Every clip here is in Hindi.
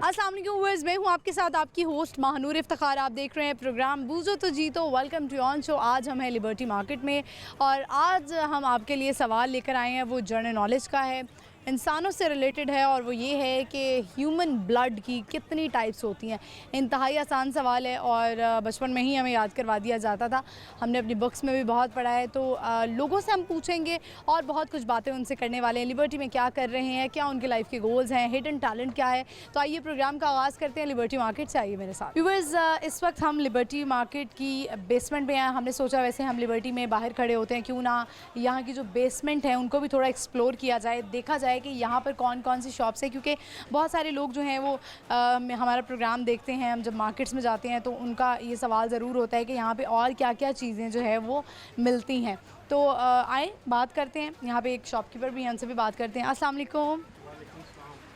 अस्सलाम वालेकुम व्यूअर्स, मैं हूं आपके साथ आपकी होस्ट महानूर इफ्तिखार। आप देख रहे हैं प्रोग्राम बूझो तो जीतो। Welcome to on show. आज हम हैं लिबर्टी मार्केट में और आज हम आपके लिए सवाल लेकर आए हैं, वो जनरल नॉलेज का है, इंसानों से रिलेटेड है और वो ये है कि ह्यूमन ब्लड की कितनी टाइप्स होती हैं। इंतहाई आसान सवाल है और बचपन में ही हमें याद करवा दिया जाता था, हमने अपनी बुक्स में भी बहुत पढ़ा है। तो लोगों से हम पूछेंगे और बहुत कुछ बातें उनसे करने वाले हैं। लिबर्टी में क्या कर रहे हैं, क्या उनके लाइफ के गोल्स हैं, हिडन टैलेंट क्या है। तो आइए प्रोग्राम का आगाज़ करते हैं लिबर्टी मार्केट से। आइए मेरे साथ व्यूअर्स। इस वक्त हम लिबर्टी मार्केट की बेसमेंट में हैं। हमने सोचा वैसे हम लिबर्टी में बाहर खड़े होते हैं, क्यों ना यहाँ की जो बेसमेंट है उनको भी थोड़ा एक्सप्लोर किया जाए, देखा जाए कि यहाँ पर कौन कौन सी शॉप्स है। क्योंकि बहुत सारे लोग जो हैं वो हमारा प्रोग्राम देखते हैं, हम जब मार्केट्स में जाते हैं तो उनका ये सवाल ज़रूर होता है कि यहाँ पे और क्या क्या चीज़ें जो है वो मिलती हैं। तो आए बात करते हैं। यहाँ पे एक शॉपकीपर भी हैं, उनसे भी बात करते हैं। अस्सलाम वालेकुम,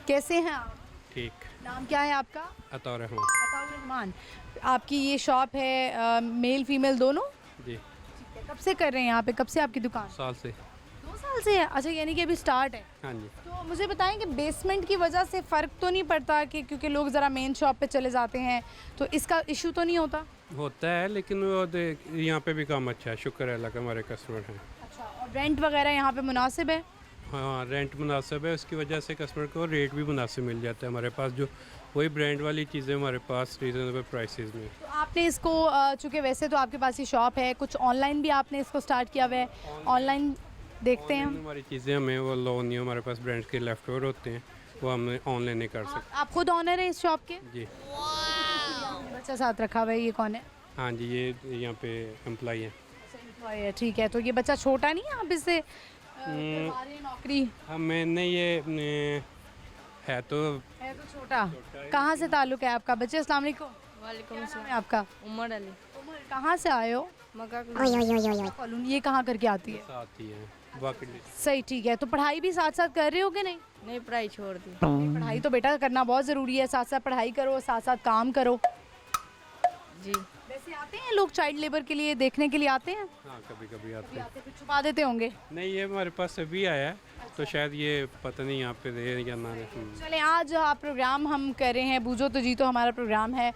कैसे हैं आप? ठीक। नाम क्या है आपका? अताउर रहमान। अताउर रहमान। आपकी ये शॉप है मेल फीमेल दोनों? जी। ठीक है। कब से कर रहे हैं यहाँ पे, कब से आपकी दुकान? साल से। 2 साल से है? अच्छा, यानी कि अभी स्टार्ट है। हाँ जी। तो मुझे बताएं कि बेसमेंट की वजह से फ़र्क तो नहीं पड़ता कि क्योंकि लोग ज़रा मेन शॉप पे चले जाते हैं, तो इसका इशू तो नहीं होता? होता है, लेकिन वो यहाँ पे भी काम अच्छा है, शुक्र है अल्लाह का, हमारे कस्टमर हैं। अच्छा, और रेंट वगैरह यहाँ पे मुनासिब है? हाँ, रेंट मुनासिब है, उसकी वजह से कस्टमर को रेट भी मुनासिब मिल जाता है। हमारे पास जो वही ब्रांड वाली चीज़ें हमारे पास रीज़नेबल प्राइसेस में। तो आपने इसको चूँकि वैसे तो आपके पास ये शॉप है, कुछ ऑनलाइन भी आपने इसको स्टार्ट किया हुआ है? ऑनलाइन देखते हैं हम। हमारी चीज़ें हमें वो लोन नहीं, हमारे पास ब्रांड के लेफ्ट ओवर होते हैं, वो हम ऑनलाइन नहीं कर सकते। आप खुद ऑनर है इस शॉप के? जी। बच्चा साथ रखा हुआ है, ये कौन है? हाँ जी, ये यहाँ पे एम्प्लॉई हैं। है, ठीक है। तो ये बच्चा छोटा नहीं है, आप इससे करवा रहे हैं नौकरी? हमें नहीं, ये है तो छोटा। कहाँ से ताल्लुक है आपका? बच्चे अस्सलाम वालेकुम। वालेकुम क्या नाम है आपका? उमर अली। उमर, कहाँ से आए हो? मक्का कॉलोनी। ये कहाँ करके आती है? साथ ही है वाकई। सही, ठीक है। तो पढ़ाई भी साथ साथ कर रहे हो कि नहीं? नहीं, पढ़ाई छोड़ दी। पढ़ाई तो बेटा करना बहुत ज़रूरी है, साथ साथ पढ़ाई करो, साथ साथ काम करो। जी। वैसे आते हैं लोग चाइल्ड लेबर के लिए देखने के लिए आते हैं? हाँ, कभी कभी आते हैं। फिर छुपा देते होंगे? नहीं, ये हमारे पास अभी आया है, तो शायद ये पता नहीं यहाँ पे दे या ना दे। चलें, आज आप प्रोग्राम हम कर रहे हैं बूझो तो जीतो, हमारा प्रोग्राम है।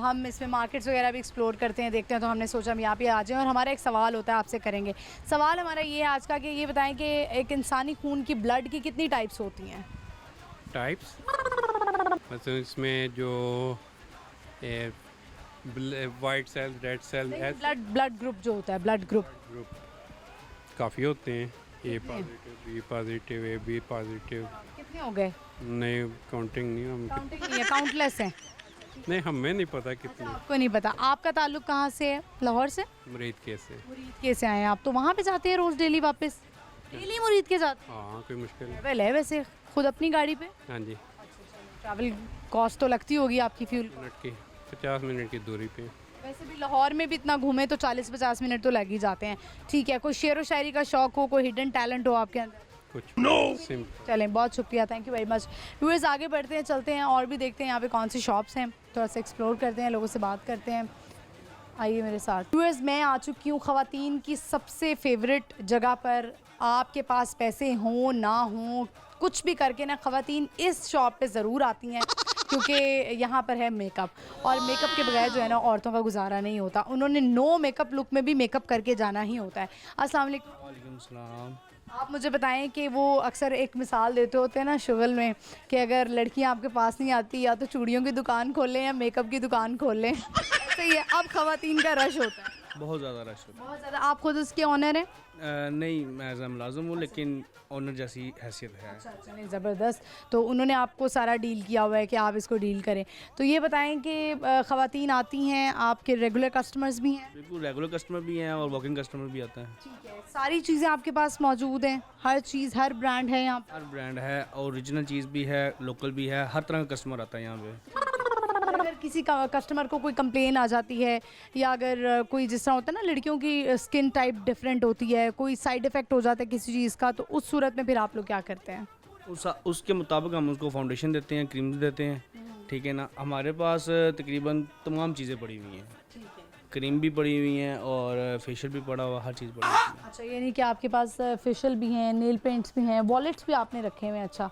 हम इसमें मार्केट्स वगैरह भी एक्सप्लोर करते हैं, देखते हैं। तो हमने सोचा हम यहाँ पे आ जाएं और हमारा एक सवाल होता है, आपसे करेंगे। सवाल हमारा ये है आज का कि ये बताएं कि एक इंसानी खून की ब्लड की कितनी टाइप्स होती हैं? टाइप्स मतलब इसमें जो white cell, red cell, blood group जो होता है, ब्लड ग्रुप काफ़ी होते हैं। A positive, B positive, A B positive. कितने हो गए? नहीं, काउंटिंग नहीं हम। काउंटिंग नहीं है, काउंटलेस है। नहीं, हमें नहीं पता कितने। आपको नहीं पता। आपका ताल्लुक कहाँ से है? लाहौर से? मुरीद कैसे? मुरीद के से आए हैं आप, तो वहाँ पे जाते हैं रोज़ डेली वापस? डेली मुरीद के जाते हाँ, कोई मुश्किल नहीं। ट्रैवल है वैसे खुद अपनी गाड़ी पे? हाँ जी। ट्रैवल कॉस्ट तो लगती होगी आपकी फ्यूल? 50 मिनट की दूरी पे। वैसे भी लाहौर में भी इतना घूमे तो 40-50 मिनट तो लग ही जाते हैं। ठीक है। कोई शेर व शायरी का शौक हो, कोई हिडन टैलेंट हो आपके अंदर? कुछ सिंपल। चलें, बहुत शुक्रिया, thank you very much. Viewers, आगे बढ़ते हैं, चलते हैं और भी देखते हैं यहाँ पे कौन सी शॉप्स हैं, थोड़ा सा एक्सप्लोर करते हैं, लोगों से बात करते हैं। आइए मेरे साथ। व्यूअर्स, मैं आ चुकी हूँ ख़वातीन की सबसे फेवरेट जगह पर। आपके पास पैसे हों ना हों, कुछ भी करके ना ख़वातीन इस शॉप पे ज़रूर आती हैं, क्योंकि यहाँ पर है मेकअप, और मेकअप के बगैर जो है ना औरतों का गुजारा नहीं होता। उन्होंने नो मेकअप लुक में भी मेकअप करके जाना ही होता है। अस्सलाम वालेकुम। वालेकुम सलाम। आप मुझे बताएं कि वो अक्सर एक मिसाल देते होते हैं ना शुगल में कि अगर लड़कियां आपके पास नहीं आती, या तो चूड़ियों की दुकान खोल लें या मेकअप की दुकान खोल लें। सही है, अब ख़वातीन का रश होता है, बहुत ज़्यादा रश होता बहुत ज़्यादा। आप खुद उसके ऑनर हैं? है। नहीं, मैं एज मुलाजिम हूँ, लेकिन ऑनर जैसी हैसियत है। अच्छा, नहीं, ज़बरदस्त। तो उन्होंने आपको सारा डील किया हुआ है कि आप इसको डील करें। तो ये बताएं कि ख़वातीन आती हैं, आपके रेगुलर कस्टमर्स भी हैं? बिल्कुल, रेगुलर कस्टमर भी हैं और वॉकिंग कस्टमर भी आते हैं। ठीक है। सारी चीज़ें आपके पास मौजूद हैं, हर चीज़, हर ब्रांड है यहाँ हर ब्रांड है, ओरिजिनल चीज़ भी है, लोकल भी है, हर तरह का कस्टमर आता है यहाँ पे। पर? अगर किसी का कस्टमर को कोई कंप्लेन आ जाती है, या अगर कोई जिस तरह होता है ना लड़कियों की स्किन टाइप डिफरेंट होती है, कोई साइड इफ़ेक्ट हो जाता है किसी चीज़ का, तो उस सूरत में फिर आप लोग क्या करते हैं? उसके मुताबिक हम उसको फाउंडेशन देते हैं, क्रीम देते हैं, ठीक है ना। हमारे पास तकरीबन तमाम चीज़ें पड़ी हुई हैं, क्रीम भी पड़ी हुई हैं और फेशियल भी पड़ा हुआ, हर चीज़ पड़ी हुई है। अच्छा, यानी कि आपके पास फेशियल भी हैं, नेल पेंट्स भी हैं, वॉलेट्स भी आपने रखे हुए हैं। अच्छा,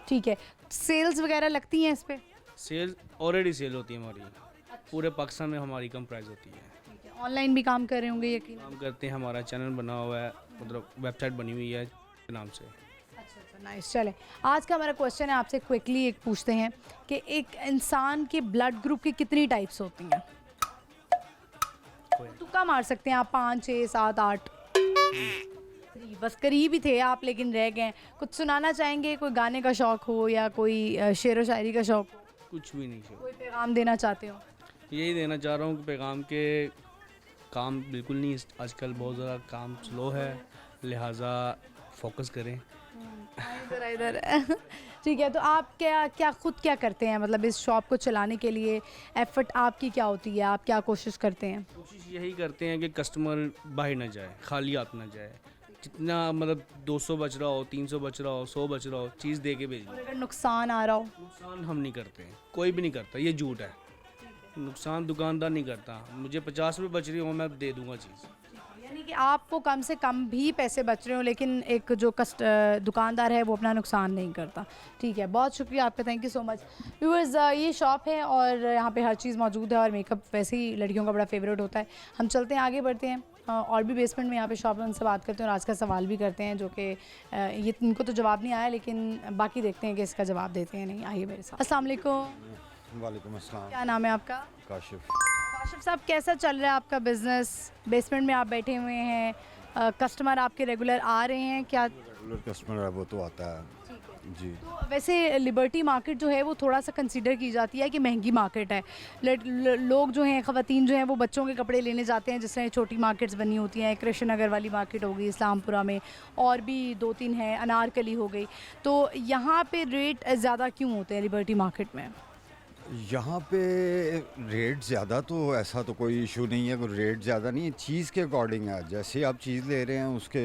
ठीक है। सेल्स वगैरह लगती हैं इस पे? सेल ऑलरेडी सेल होती है हमारी, पूरे पाकिस्तान में हमारी कम प्राइस होती है। ठीक है, ऑनलाइन भी काम कर रहे होंगे यकीन। काम करते हैं, हमारा चैनल बना हुआ है, मतलब वेबसाइट बनी हुई है के नाम से। अच्छा, नाइस। चले, आज का हमारा क्वेश्चन है, आपसे क्विकली एक पूछते हैं कि एक इंसान के ब्लड ग्रुप की कितनी टाइप्स होती हैं? तुक्का मार सकते हैं आप, 5, 6, 7, 8। बस करीब ही थे आप, लेकिन रह गए। कुछ सुनाना चाहेंगे? कोई गाने का शौक हो या कोई शेर व शायरी का शौक हो? कुछ भी नहीं है। कोई पैगाम देना चाहते हो? यही देना चाह रहा हूँ कि पैगाम के काम बिल्कुल नहीं, आजकल बहुत ज़्यादा काम स्लो है, लिहाजा फोकस करें। इधर इधर ठीक है, तो आप क्या खुद क्या करते हैं, मतलब इस शॉप को चलाने के लिए एफर्ट आपकी क्या होती है, आप क्या कोशिश करते हैं? कोशिश यही करते हैं कि कस्टमर बाहर ना जाए, खाली हाथ ना जाए। जितना मतलब 200 बच रहा हो, 300 बच रहा हो, 100 बच रहा हो, चीज़ दे के भेजिए। और अगर नुकसान आ रहा हो? नुकसान हम नहीं करते हैं, कोई भी नहीं करता, ये झूठ है। नुकसान दुकानदार नहीं करता। मुझे 50 रुपये बच रही हो, मैं दे दूंगा चीज़। यानी कि आपको कम से कम भी पैसे बच रहे हो, लेकिन एक जो दुकानदार है वो अपना नुकसान नहीं करता। ठीक है, बहुत शुक्रिया आपका, thank you so much. Viewers, ये शॉप है और यहाँ पे हर चीज़ मौजूद है, और मेकअप वैसे ही लड़कियों का बड़ा फेवरेट होता है। हम चलते हैं, आगे बढ़ते हैं, और भी बेसमेंट में यहाँ पे शॉप है, उनसे बात करते हैं और आज का सवाल भी करते हैं, जो कि ये इनको तो जवाब नहीं आया, लेकिन बाकी देखते हैं कि इसका जवाब देते हैं नहीं। आइए मेरे साथ। अस्सलाम वालेकुम। वालेकुम अस्सलाम। क्या नाम है आपका? काशिफ। काशिफ साहब, कैसा चल रहा है आपका बिज़नेस? बेसमेंट में आप बैठे हुए हैं, कस्टमर आपके रेगुलर आ रहे हैं क्या? रेगुलर कस्टमर है वो तो आता है जी। तो वैसे लिबर्टी मार्केट जो है वो थोड़ा सा कंसीडर की जाती है कि महंगी मार्केट है। लोग जो हैं, ख़वातीन जो हैं, वो बच्चों के कपड़े लेने जाते हैं, जिस तरह छोटी मार्केट्स बनी होती हैं, कृष्ण नगर वाली मार्केट हो गई इस्लामपुरा में, और भी 2-3 हैं, अनारकली हो गई। तो यहाँ पे रेट ज़्यादा क्यों होते हैं लिबर्टी मार्केट में? यहाँ पे रेट ज़्यादा, तो ऐसा तो कोई इशू नहीं है, कोई रेट ज़्यादा नहीं है, चीज़ के अकॉर्डिंग है। जैसे आप चीज़ ले रहे हैं उसके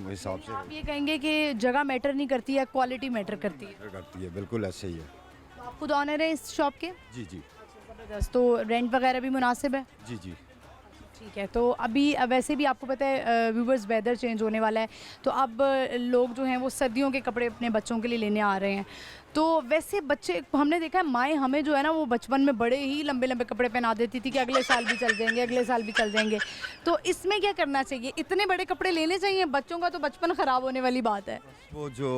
हिसाब से आप ये कहेंगे कि जगह मैटर नहीं करती है, क्वालिटी मैटर करती है? करती है, बिल्कुल ऐसे ही है। तो आप खुद ऑनर हैं इस शॉप के? जी जी ज़बरदस्त। तो रेंट वगैरह भी मुनासिब है? जी जी। ठीक है, तो अभी वैसे भी आपको पता है व्यूवर्स, वेदर चेंज होने वाला है, तो अब लोग जो हैं वो सर्दियों के कपड़े अपने बच्चों के लिए लेने आ रहे हैं। तो वैसे बच्चे, हमने देखा है माएँ हमें जो है ना वो बचपन में बड़े ही लंबे लंबे कपड़े पहना देती थी कि अगले साल भी चल जाएंगे, अगले साल भी चल जाएंगे। तो इसमें क्या करना चाहिए? इतने बड़े कपड़े लेने चाहिए? बच्चों का तो बचपन ख़राब होने वाली बात है। वो जो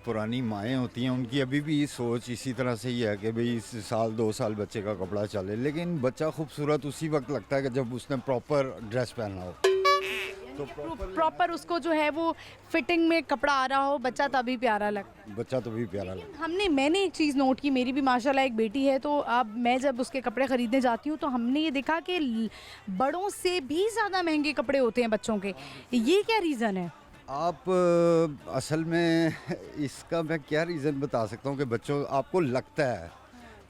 पुरानी माएँ होती हैं उनकी अभी भी सोच इसी तरह से ही है कि भाई इस साल 2 साल बच्चे का कपड़ा चले, लेकिन बच्चा खूबसूरत उसी वक्त लगता है कि जब उसने प्रॉपर ड्रेस पहना हो। तो प्रॉपर उसको जो है वो फिटिंग में कपड़ा आ रहा हो, बच्चा तभी प्यारा लगता है। बच्चा तो भी प्यारा लगता मैंने एक चीज़ नोट की, मेरी भी माशाल्लाह एक बेटी है, तो अब मैं जब उसके कपड़े ख़रीदने जाती हूँ तो हमने ये देखा कि बड़ों से भी ज़्यादा महंगे कपड़े होते हैं बच्चों के। ये क्या रीज़न है? आप असल में इसका मैं क्या रीज़न बता सकता हूँ कि बच्चों, आपको लगता है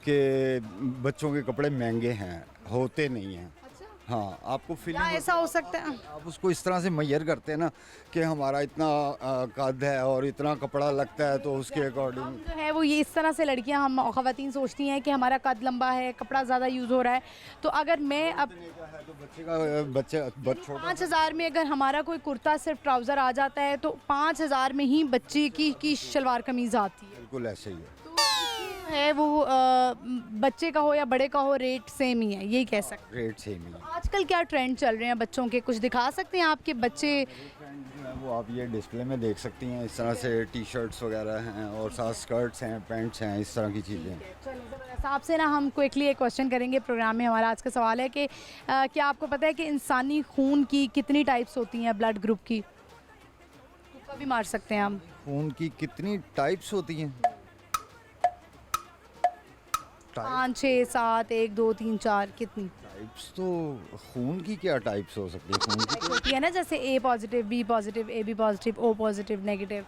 कि बच्चों के कपड़े महंगे हैं, होते नहीं हैं। हाँ, आपको क्या फीलिंग ऐसा हो सकता है? आप उसको इस तरह से मैयर करते हैं ना कि हमारा इतना कद है और इतना कपड़ा लगता है, तो उसके अकॉर्डिंग हम जो है वो ये इस तरह से लड़कियां, हम ख़वातीन सोचती हैं कि हमारा कद लंबा है, कपड़ा ज़्यादा यूज़ हो रहा है, तो अगर मैं अब तो बच्चे छोटा 5,000 में अगर हमारा कोई कुर्ता सिर्फ ट्राउज़र आ जाता है, तो 5,000 में ही बच्चे की शलवार कमीज़ आती है। बिल्कुल ऐसे ही है। तो है वो बच्चे का हो या बड़े का हो, रेट सेम ही है, यही कह सकते रेट सेम ही है। हैं। आजकल क्या ट्रेंड चल रहे हैं बच्चों के, कुछ दिखा सकते हैं आपके बच्चे? जो है वो आप ये डिस्प्ले में देख सकती हैं, इस तरह से टी शर्ट्स वगैरह हैं और साथ स्कर्ट्स हैं, पैंट्स हैं, इस तरह की चीज़ें। चलो, आपसे ना हम क्विकली एक क्वेश्चन करेंगे प्रोग्राम में। हमारा आज का सवाल है कि क्या आपको पता है कि इंसानी खून की कितनी टाइप्स होती हैं, ब्लड ग्रुप की? तुक्का भी मार सकते हैं हम। खून की कितनी टाइप्स होती हैं? 5, 6, 7, 1, 2, 3, 4, कितनी टाइप्स तो खून की क्या टाइप्स हो सकती है? खून की तो होती है ना, जैसे A positive, B positive, A B positive, O positive, negative.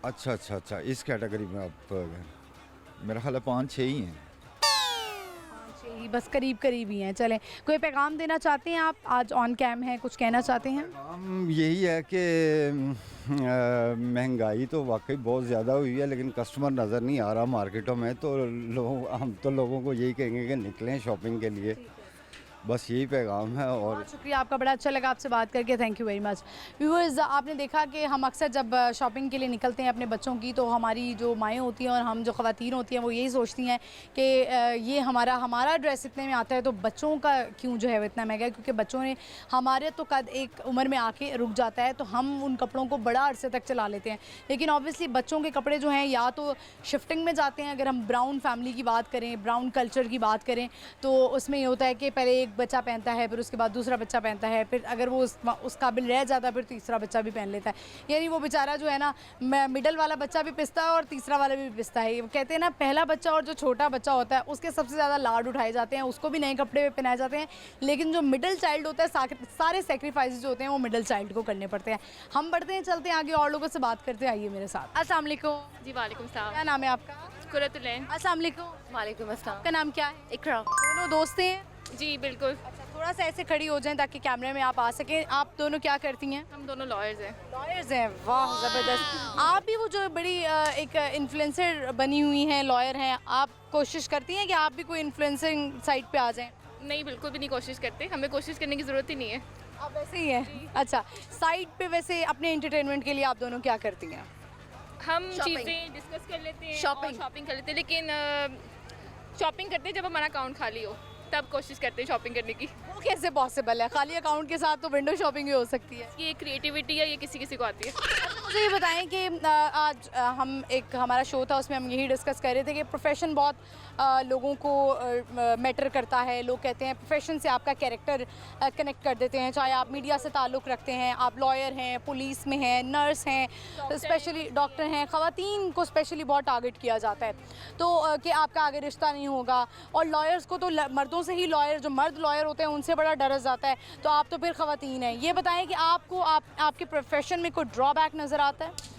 अच्छा, इस कैटेगरी में आप मेरा ख्याल है 5-6 ही हैं। बस करीब करीब ही हैं। चलें, कोई पैगाम देना चाहते हैं आप? आज ऑन कैम है, कुछ कहना चाहते हैं? हम यही है कि महंगाई तो वाकई बहुत ज़्यादा हुई है, लेकिन कस्टमर नज़र नहीं आ रहा मार्केटों में, तो हम तो लोगों को यही कहेंगे कि निकलें शॉपिंग के लिए। बस यही पैगाम है। और बहुत शुक्रिया आपका, बड़ा अच्छा लगा आपसे बात करके, thank you very much. Viewers, आपने देखा कि हम अक्सर जब शॉपिंग के लिए निकलते हैं अपने बच्चों की, तो हमारी जो माएँ होती हैं और हम जो ख़वातीन होती हैं वो यही सोचती हैं कि ये हमारा ड्रेस इतने में आता है तो बच्चों का क्यों जो है वो इतना महंगा है, क्योंकि बच्चों ने हमारे तो कद एक उम्र में आके रुक जाता है तो हम उन कपड़ों को बड़ा अरसे तक चला लेते हैं। लेकिन ऑब्वियसली बच्चों के कपड़े जो हैं या तो शिफ्टिंग में जाते हैं, अगर हम ब्राउन फैमिली की बात करें, ब्राउन कल्चर की बात करें, तो उसमें ये होता है कि पहले एक बच्चा पहनता है, फिर उसके बाद दूसरा बच्चा पहनता है, फिर अगर वो उस काबिल रह जाता है फिर तीसरा बच्चा भी पहन लेता है। यानी वो बेचारा जो है ना, मिडल वाला बच्चा भी पिसता है और तीसरा वाला भी पिसता है। वो कहते हैं ना, पहला बच्चा और जो छोटा बच्चा होता है उसके सबसे ज़्यादा लाड उठाए जाते हैं, उसको भी नए कपड़े पहनाए जाते हैं, लेकिन जो मिडिल चाइल्ड होता है सारे सेक्रीफाइस जो होते हैं वो मिडिल चाइल्ड को करने पड़ते हैं। हम बढ़ते हैं, चलते हैं आगे, और लोगों से बात करते हैं, आइए मेरे साथ। अस्सलाम वालेकुम। जी वालेकुम सलाम। क्या नाम है आपका? कुरतुलैन। अस्सलाम वालेकुम। वालेकुम अस्सलाम। आपका नाम क्या है? इकरा। दोनों दोस्त हैं? जी बिल्कुल, अच्छा, थोड़ा सा ऐसे खड़ी हो जाएं ताकि कैमरे में आप आ सकें। आप दोनों क्या करती हैं? हम दोनों लॉयर्स हैं। लॉयर्स हैं, वाह ज़बरदस्त। आप भी वो जो बड़ी एक इन्फ्लुएंसर बनी हुई हैं, लॉयर हैं, आप कोशिश करती हैं कि आप भी कोई इन्फ्लुएंसिंग साइट पे आ जाएं? नहीं, बिल्कुल भी नहीं कोशिश करते, हमें कोशिश करने की ज़रूरत ही नहीं है। आप वैसे ही हैं? अच्छा, साइट पे वैसे अपने एंटरटेनमेंट के लिए आप दोनों क्या करती हैं? हम चीज़ें डिस्कस कर लेते हैं, शॉपिंग कर लेते हैं, लेकिन शॉपिंग करते हैं जब हमारा अकाउंट खाली हो, तब कोशिश करते हैं शॉपिंग करने की। वो कैसे पॉसिबल है? खाली अकाउंट के साथ तो विंडो शॉपिंग भी हो सकती है। ये क्रिएटिविटी है, ये किसी किसी को आती है। मुझे ये बताएं कि आज हम एक हमारा शो था, उसमें हम यही डिस्कस कर रहे थे कि प्रोफेशन बहुत लोगों को मैटर करता है। लोग कहते हैं प्रोफेशन से आपका कैरेक्टर कनेक्ट कर देते हैं, चाहे आप मीडिया से ताल्लुक़ रखते हैं, आप लॉयर हैं, पुलिस में हैं, नर्स हैं, स्पेशली डॉक्टर हैं, ख़वातीन को स्पेशली बहुत टारगेट किया जाता है तो कि आपका आगे रिश्ता नहीं होगा। और लॉयर्स को तो मर्दों से ही, लॉयर जो मर्द लॉयर होते हैं उनसे बड़ा डर जाता है, तो आप तो फिर ख़वातीन हैं। ये बताएं कि आपको आपके प्रोफेशन में कोई ड्रॉबैक नज़र आता है?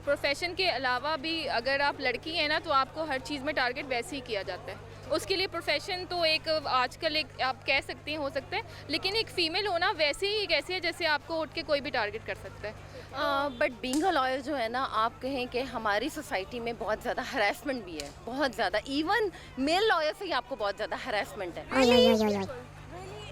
प्रोफेशन के अलावा भी अगर आप लड़की हैं ना, तो आपको हर चीज़ में टारगेट वैसे ही किया जाता है। उसके लिए प्रोफेशन तो एक आजकल एक आप कह सकते हैं हो सकता है, लेकिन एक फ़ीमेल होना वैसे ही एक ऐसे है जैसे आपको उठ के कोई भी टारगेट कर सकता है। बट बीइंग अ लॉयर जो है ना, आप कहें कि हमारी सोसाइटी में बहुत ज़्यादा हरासमेंट भी है, बहुत ज़्यादा। इवन मेल लॉयर से ही आपको बहुत ज़्यादा हरासमेंट है।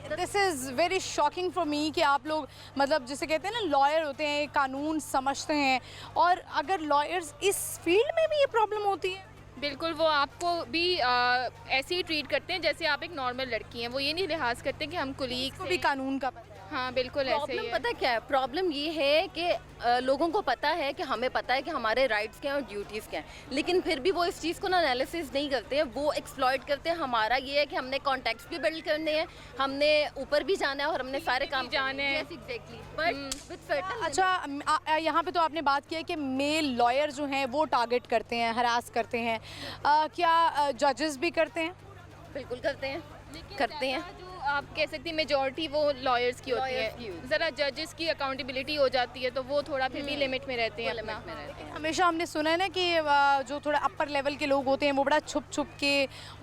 This is very shocking for me कि आप लोग मतलब जिसे कहते हैं ना, लॉयर होते हैं, कानून समझते हैं, और अगर लॉयर्स इस फील्ड में भी ये प्रॉब्लम होती है? बिल्कुल, वो आपको भी ऐसे ही ट्रीट करते हैं जैसे आप एक नॉर्मल लड़की हैं। वो ये नहीं लिहाज करते कि हम कुलीग को भी कानून का पता है। हाँ बिल्कुल ऐसे ही प्रॉब्लम है। पता क्या है? प्रॉब्लम ये है कि लोगों को पता है कि हमें पता है कि हमारे राइट्स क्या हैं और ड्यूटीज़ क्या हैं, लेकिन फिर भी वो इस चीज़ को ना एनालिसिस नहीं करते हैं, वो एक्सप्लॉइट करते हैं। हमारा ये है कि हमने कॉन्टैक्ट्स भी बिल्ड करने हैं, हमने ऊपर भी जाना है और हमने सारे काम जाने हैं। Exactly, but with certain. अच्छा, यहाँ पे तो आपने बात की है कि मेल लॉयर जो हैं वो टारगेट करते हैं, हरास करते हैं, क्या जजेस भी करते हैं? बिल्कुल करते हैं, करते हैं। जो आप कह सकती हैं मेजॉरिटी वो लॉयर्स की होती है, ज़रा जजेस की अकाउंटेबिलिटी हो जाती है तो वो थोड़ा फिर भी लिमिट में रहते हैं अपना। हमेशा हमने सुना है ना कि जो थोड़ा अपर लेवल के लोग होते हैं वो बड़ा छुप छुप के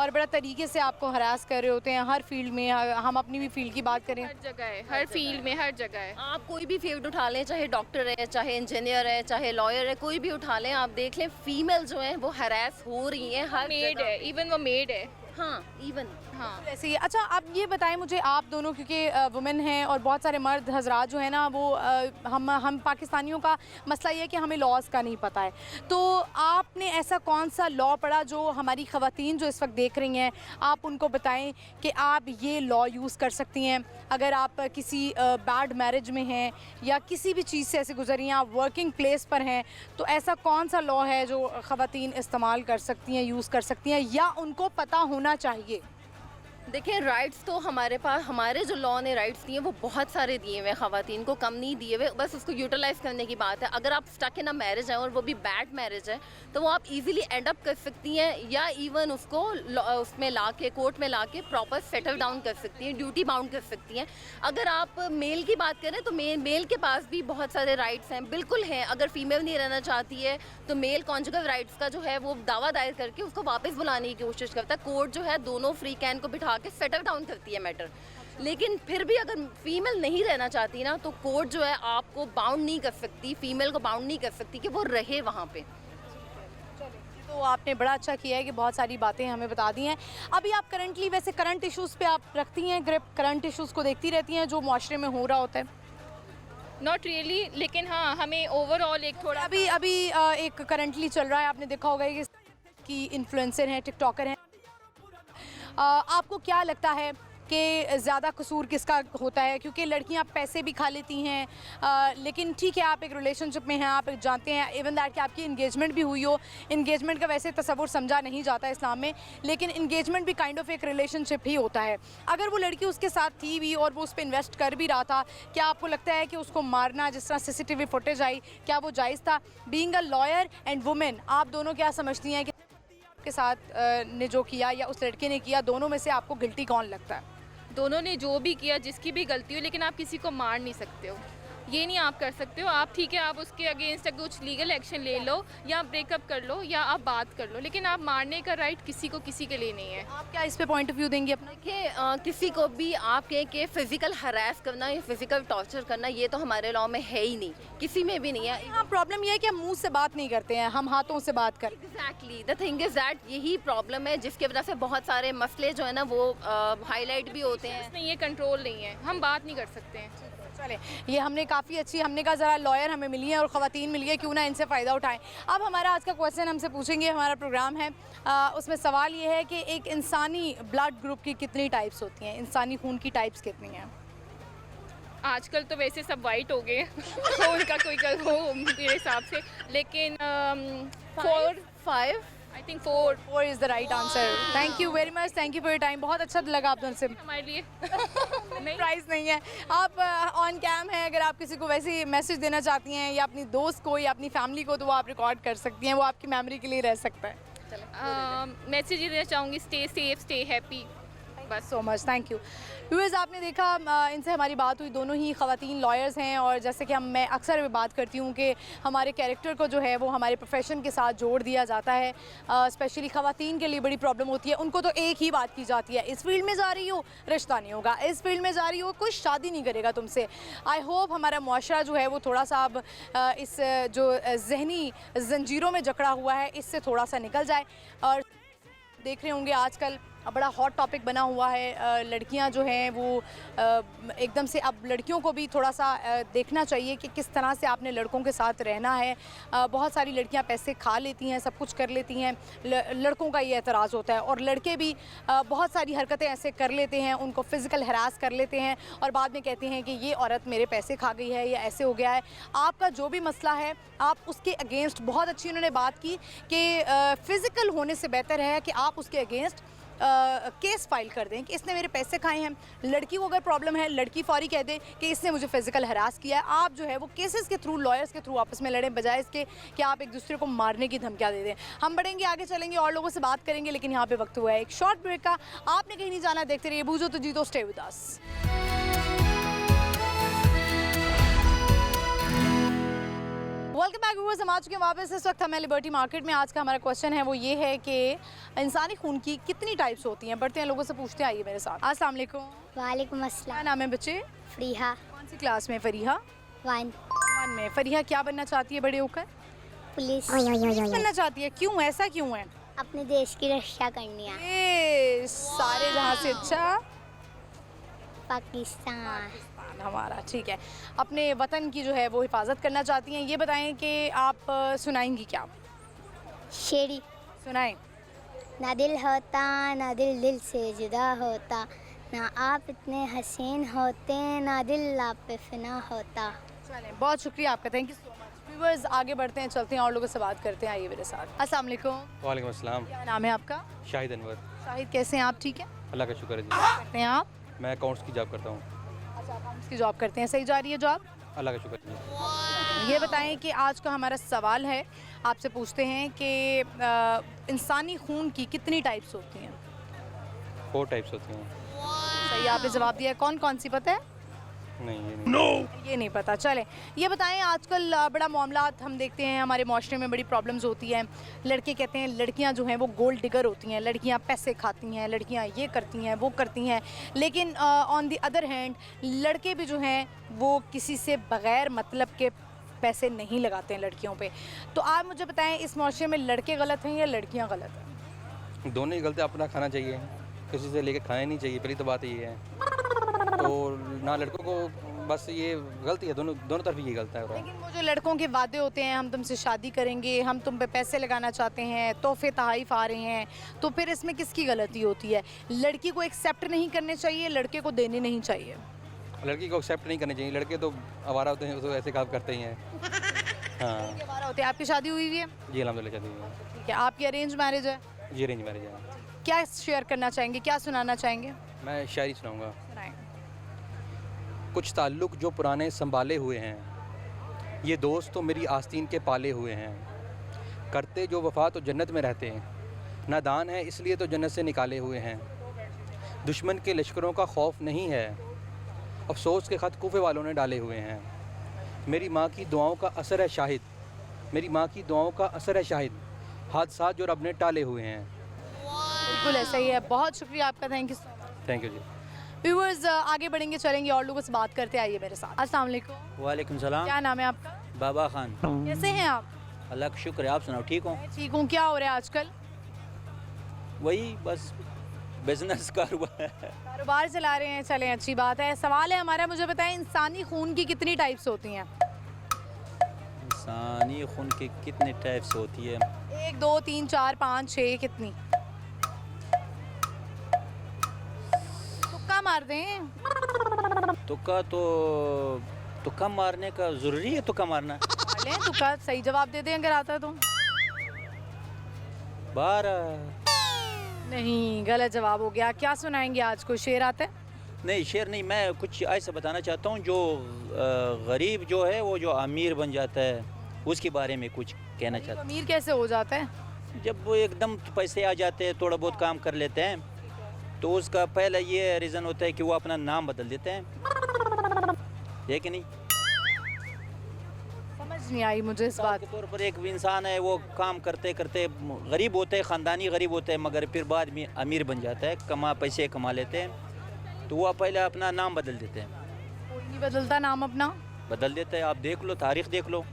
और बड़ा तरीके से आपको हरास कर रहे होते हैं हर फील्ड में। हम अपनी भी फील्ड की बात करें, हर जगह है, हर फील्ड में, हर जगह है। आप कोई भी फील्ड उठा लें, चाहे डॉक्टर है, चाहे इंजीनियर है, चाहे लॉयर है, कोई भी उठा लें, आप देख लें फीमेल जो है वो हरास हो रही हैं हर मेड जगह। है, इवन वो मेड है। हाँ, इवन हाँ ऐसे ही। अच्छा, आप ये बताएं मुझे, आप दोनों क्योंकि वुमेन हैं और बहुत सारे मर्द हजरात जो है ना वो हम पाकिस्तानियों का मसला ये है कि हमें लॉज का नहीं पता है, तो आपने ऐसा कौन सा लॉ पढ़ा जो हमारी ख़वातीन जो इस वक्त देख रही हैं आप उनको बताएं कि आप ये लॉ यूज़ कर सकती हैं अगर आप किसी बैड मैरिज में हैं या किसी भी चीज़ से ऐसे गुजरी हैं, आप वर्किंग प्लेस पर हैं, तो ऐसा कौन सा लॉ है जो ख़वातीन इस्तेमाल कर सकती हैं, यूज़ कर सकती हैं या उनको पता होना चाहिए? देखिए, राइट्स तो हमारे पास, हमारे जो लॉ ने राइट्स दिए वो बहुत सारे दिए हुए हैं, ख़वातीन को कम नहीं दिए हुए, बस उसको यूटिलाइज़ करने की बात है। अगर आप स्टक इन अ मैरिज है और वो भी बैड मैरिज है तो वो आप इजीली एंड अप कर सकती हैं या इवन उसको उसमें ला के, कोर्ट में ला के प्रॉपर सेटल डाउन कर सकती हैं, ड्यूटी बाउंड कर सकती हैं। अगर आप मेल की बात करें तो मेल के पास भी बहुत सारे राइट्स हैं, बिल्कुल हैं। अगर फीमेल नहीं रहना चाहती है तो मेल कॉन्जुगल राइट्स का जो है वो दावा दायर करके उसको वापस बुलाने की कोशिश करता है। कोर्ट जो है दोनों फ्री कैन को बिठा के सेटल डाउन करती है मैटर। लेकिन फिर भी अगर फीमेल नहीं रहना चाहती ना तो कोर्ट जो है आपको बाउंड नहीं कर सकती, फीमेल को बाउंड नहीं कर सकती कि वो रहे वहाँ पे। तो आपने बड़ा अच्छा किया है कि बहुत सारी बातें हमें बता दी हैं। अभी आप करंटली वैसे करंट इश्यूज़ पे आप रखती हैं ग्रिप, करंट इश्यूज़ को देखती रहती हैं जो माशरे में हो रहा होता है? नॉट रियली, लेकिन हाँ हमें ओवरऑल एक थोड़ा अभी अभी एक करंटली चल रहा है, आपने देखा होगा कि इन्फ्लुएंसर हैं, टिकटॉकर हैं। आपको क्या लगता है कि ज़्यादा कसूर किसका होता है? क्योंकि लड़कियां पैसे भी खा लेती हैं, लेकिन ठीक है आप एक रिलेशनशिप में हैं, आप जानते हैं इवन दैट कि आपकी इंगेजमेंट भी हुई हो। इंगेजमेंट का वैसे तसव्वुर समझा नहीं जाता इस्लाम में, लेकिन इंगेजमेंट भी काइंड ऑफ एक रिलेशनशिप ही होता है। अगर वो लड़की उसके साथ थी भी और वो उस पर इन्वेस्ट कर भी रहा था, क्या आपको लगता है कि उसको मारना, जिस तरह सीसीटीवी फुटेज आई, क्या वो जायज़ था? Being a lawyer and women, आप दोनों क्या समझती हैं कि के साथ ने जो किया या उस लड़के ने किया, दोनों में से आपको गिल्टी कौन लगता है? दोनों ने जो भी किया, जिसकी भी गलती हो, लेकिन आप किसी को मार नहीं सकते हो, ये नहीं आप कर सकते हो। आप ठीक है आप उसके अगेंस्ट कुछ लीगल एक्शन ले लो या ब्रेकअप कर लो या आप बात कर लो, लेकिन आप मारने का राइट किसी को किसी के लिए नहीं है। आप क्या इस पे पॉइंट ऑफ व्यू देंगे अपना? देखिए किसी को भी आप कहें कि फिजिकल हरास करना या फिजिकल टॉर्चर करना, ये तो हमारे लॉ में है ही नहीं, किसी में भी नहीं है। हाँ, प्रॉब्लम ये है कि हम मुंह से बात नहीं करते हैं, हम हाथों से बात करते हैं। Exactly the thing is that यही प्रॉब्लम है जिसकी वजह से बहुत सारे मसले जो है ना वो हाईलाइट भी होते हैं। नहीं, ये कंट्रोल नहीं है, हम बात नहीं कर सकते हैं। चले, ये हमने काफ़ी अच्छी, हमने कहा ज़रा लॉयर हमें मिली है और ख़वातीन मिली है, क्यों ना इनसे फ़ायदा उठाएं। अब हमारा आज का क्वेश्चन हमसे पूछेंगे, हमारा प्रोग्राम है, उसमें सवाल ये है कि एक इंसानी ब्लड ग्रुप की कितनी टाइप्स होती हैं? इंसानी खून की टाइप्स कितनी हैं? आजकल तो वैसे सब वाइट हो गए तो उनका कोई हो मेरे हिसाब से, लेकिन 4 5 I think 4 is the right answer. Thank you very much, thank you for your time, बहुत अच्छा लगा आप से। हमारे लिए नहीं। प्राइस नहीं है, आप ऑन कैम है, अगर आप किसी को वैसे मैसेज देना चाहती हैं या अपनी दोस्त को या अपनी फैमिली को, तो वो आप रिकॉर्ड कर सकती हैं, वो आपकी मेमोरी के लिए रह सकता है। मैसेज ये देना चाहूँगी, स्टे सेफ, स्टे हैप्पी, बस। सो मच, थैंक यू। व्यूअर्स, आपने देखा इनसे हमारी बात हुई, दोनों ही ख़वातीन लॉयर्स हैं, और जैसे कि मैं अक्सर बात करती हूँ कि हमारे कैरेक्टर को जो है वो हमारे प्रोफेशन के साथ जोड़ दिया जाता है। स्पेशली ख़वातीन के लिए बड़ी प्रॉब्लम होती है, उनको तो एक ही बात की जाती है, इस फील्ड में जा रही हो रिश्ता नहीं होगा, इस फील्ड में जा रही हो कोई शादी नहीं करेगा तुमसे। आई होप हमारा मुआशरा जो है वो थोड़ा सा अब इस जो जहनी जंजीरों में जकड़ा हुआ है इससे थोड़ा सा निकल जाए। और देख रहे होंगे आजकल बड़ा हॉट टॉपिक बना हुआ है, लड़कियां जो हैं वो एकदम से, अब लड़कियों को भी थोड़ा सा देखना चाहिए कि किस तरह से आपने लड़कों के साथ रहना है। बहुत सारी लड़कियां पैसे खा लेती हैं, सब कुछ कर लेती हैं, लड़कों का ये एतराज़ होता है, और लड़के भी बहुत सारी हरकतें ऐसे कर लेते हैं, उनको फ़िज़िकल हरास कर लेते हैं और बाद में कहते हैं कि ये औरत मेरे पैसे खा गई है या ऐसे हो गया है। आपका जो भी मसला है आप उसके अगेंस्ट, बहुत अच्छी उन्होंने बात की कि फ़िज़िकल होने से बेहतर है कि आप उसके अगेंस्ट केस फाइल कर दें कि इसने मेरे पैसे खाए हैं। लड़की को अगर प्रॉब्लम है, लड़की फौरी कह दे कि इसने मुझे फिजिकल हरास किया है। आप जो है वो केसेस के थ्रू, लॉयर्स के थ्रू आपस में लड़ें, बजाय इसके कि आप एक दूसरे को मारने की धमकियां दे दें। हम बढ़ेंगे, आगे चलेंगे, और लोगों से बात करेंगे, लेकिन यहाँ पे वक्त हुआ है एक शॉर्ट ब्रेक का। आपने कहीं नहीं जाना, देखते रहिए बूझो तो जीतो, stay with us. Welcome back viewers, हम आ चुके हैं वापस। इस वक्त हमें लिबर्टी मार्केट में। आज का हमारा क्वेश्चन है वो ये है कि इंसानी खून की कितनी टाइप्स होती हैं? बढ़ते हैं, लोगों से पूछते हैं, आइए मेरे साथ। अस्सलाम वालेकुम। वालेकुम क्या अस्सलाम। नाम है बच्चे? फरीहा। कौन सी क्लास में? फरीहा 1 1 में। फरीहा क्या बनना चाहती है बड़े होकर? पुलिस। बनना चाहती है, क्यों, ऐसा क्यों है? अपने देश की रक्षा करनी है। ये सारे जहाँ से अच्छा पाकिस्तान। हमारा, ठीक है। अपने वतन की जो है वो हिफाजत करना चाहती हैं। ये बताएं कि आप सुनाएंगी क्या? शेरी। सुनाएं। ना दिल होता, ना दिल दिल से जुदा होता, ना आप इतने हसीन होते, ना दिल आप पे फिना होता। चलें, बहुत शुक्रिया आपका, thank you so much. Viewers, आगे बढ़ते हैं, चलते हैं और लोगों से बात करते हैं, आइए मेरे साथ। अस्सलाम वालेकुम। वालेकुम अस्सलाम। क्या नाम है आपका? शाहिद अनवर। शाहिद, कैसे हैं आप? ठीक है, अल्लाह का शुक्र है जी। करते हैं आप? मैं अकाउंट्स की जॉब करता हूँ। अच्छा, अकाउंट्स की जॉब करते हैं, सही जा रही है जॉब? अल्लाह का शुक्र है जी। ये बताएं कि आज का हमारा सवाल है, आपसे पूछते हैं कि इंसानी खून की कितनी टाइप्स होती हैं? 4 टाइप्स होती हैं। सही, आपने जवाब दिया। कौन कौन सी पता है? नहीं, ये नहीं। ये नहीं पता। चलें, ये बताएं, आजकल बड़ा मामलात हम देखते हैं, हमारे माशरे में बड़ी प्रॉब्लम्स होती हैं। लड़के कहते हैं लड़कियां जो हैं वो गोल्ड डिगर होती हैं, लड़कियां पैसे खाती हैं, लड़कियां ये करती हैं, वो करती हैं। लेकिन ऑन द अदर हैंड लड़के भी जो हैं वो किसी से बग़ैर मतलब के पैसे नहीं लगाते हैं लड़कियों पे। तो आप मुझे बताएं, इस माशरे में लड़के गलत हैं या लड़कियां गलत हैं? दोनों ही गलती, अपना खाना चाहिए, किसी से लेके खाना नहीं चाहिए, पहली तो बात ये है। तो ना लड़कों को, बस ये गलती है, दोनों तरफ ये गलत है। लेकिन वो जो लड़कों के वादे होते हैं, हम तुमसे शादी करेंगे, हम तुम पे पैसे लगाना चाहते हैं, तोहफे तहाइफ आ रहे हैं, तो फिर इसमें किसकी गलती होती है? लड़की को एक्सेप्ट नहीं करने चाहिए, लड़के को देने नहीं चाहिए? लड़की को एक्सेप्ट नहीं करनी चाहिए, लड़के तो आवारा होते हैं, तो ऐसे काम करते ही हैं। हाँ क्या बात होती है? आपकी शादी हुई हुई है? जी अलहमदिल्ला शादी हुई है। ठीक है। आपकी अरेंज मैरिज है? जी अरेंज मैरिज है। क्या शेयर करना चाहेंगे, क्या सुनाना चाहेंगे? मैं शायरी सुनाऊँगा। सुनाएं। कुछ ताल्लुक़ जो पुराने संभाले हुए हैं, ये दोस्त तो मेरी आस्तीन के पाले हुए हैं। करते जो वफ़ा तो जन्नत में रहते हैं, नादान है इसलिए तो जन्नत से निकाले हुए हैं। दुश्मन के लश्करों का खौफ नहीं है, अफसोस के ख़त कूफे वालों ने डाले हुए हैं। मेरी माँ की दुआओं का असर है शाहिद, मेरी माँ की दुआओं का असर है शाहिद, हादसा जो रब ने टाले हुए हैं। बिल्कुल ऐसा ही है। बहुत शुक्रिया आपका, thank you so much. Thank you जी। व्यूअर्स, आगे बढ़ेंगे, चलेंगे और लोगों से बात करते, आइए मेरे साथ। अस्सलाम वालेकुम। वालेकुम सलाम। क्या नाम है आपका? बाबा खान। कैसे हैं आप? अल्लाह का शुक्र है, आप सुनाओ ठीक हो? मैं ठीक हूँ। क्या हो रहा है आजकल? वही बस बिजनेस कारोबार। कारोबार चला रहे हैं, चलें, अच्छी बात है। सवाल है हमारा, मुझे बताएं, इंसानी खून की कितनी टाइप्स होती हैं? इंसानी खून की कितने टाइप्स होती है? 1 2 3 4 5 6, कितनी? तुक्का मार दें। तुक्का मारने का ज़रूरी है? तुक्का मारना? मार लें तुक्का, सही जवाब दे दें अगर आता है तो। 12। नहीं, गलत जवाब हो गया। क्या सुनाएंगे आज? कोई शेर आता है? नहीं शेर नहीं, मैं कुछ ऐसा बताना चाहता हूँ, जो गरीब जो है वो जो अमीर बन जाता है, उसके बारे में कुछ कहना चाहता अमीर कैसे हो जाता है? हूँ। जब वो एकदम पैसे आ जाते हैं, थोड़ा बहुत काम कर लेते हैं, तो उसका पहला ये रीज़न होता है कि वो अपना नाम बदल देते हैं, है कि नहीं? समझ नहीं आई मुझे इस बात। के तौर पर एक इंसान है, वो काम करते करते गरीब होते हैं, ख़ानदानी गरीब होते हैं, मगर फिर बाद में अमीर बन जाता है, पैसे कमा लेते हैं, तो वो पहले अपना नाम बदल देते हैं। कोई नहीं बदलता नाम अपना? बदल देते हैं, आप देख लो, तारीख देख लो।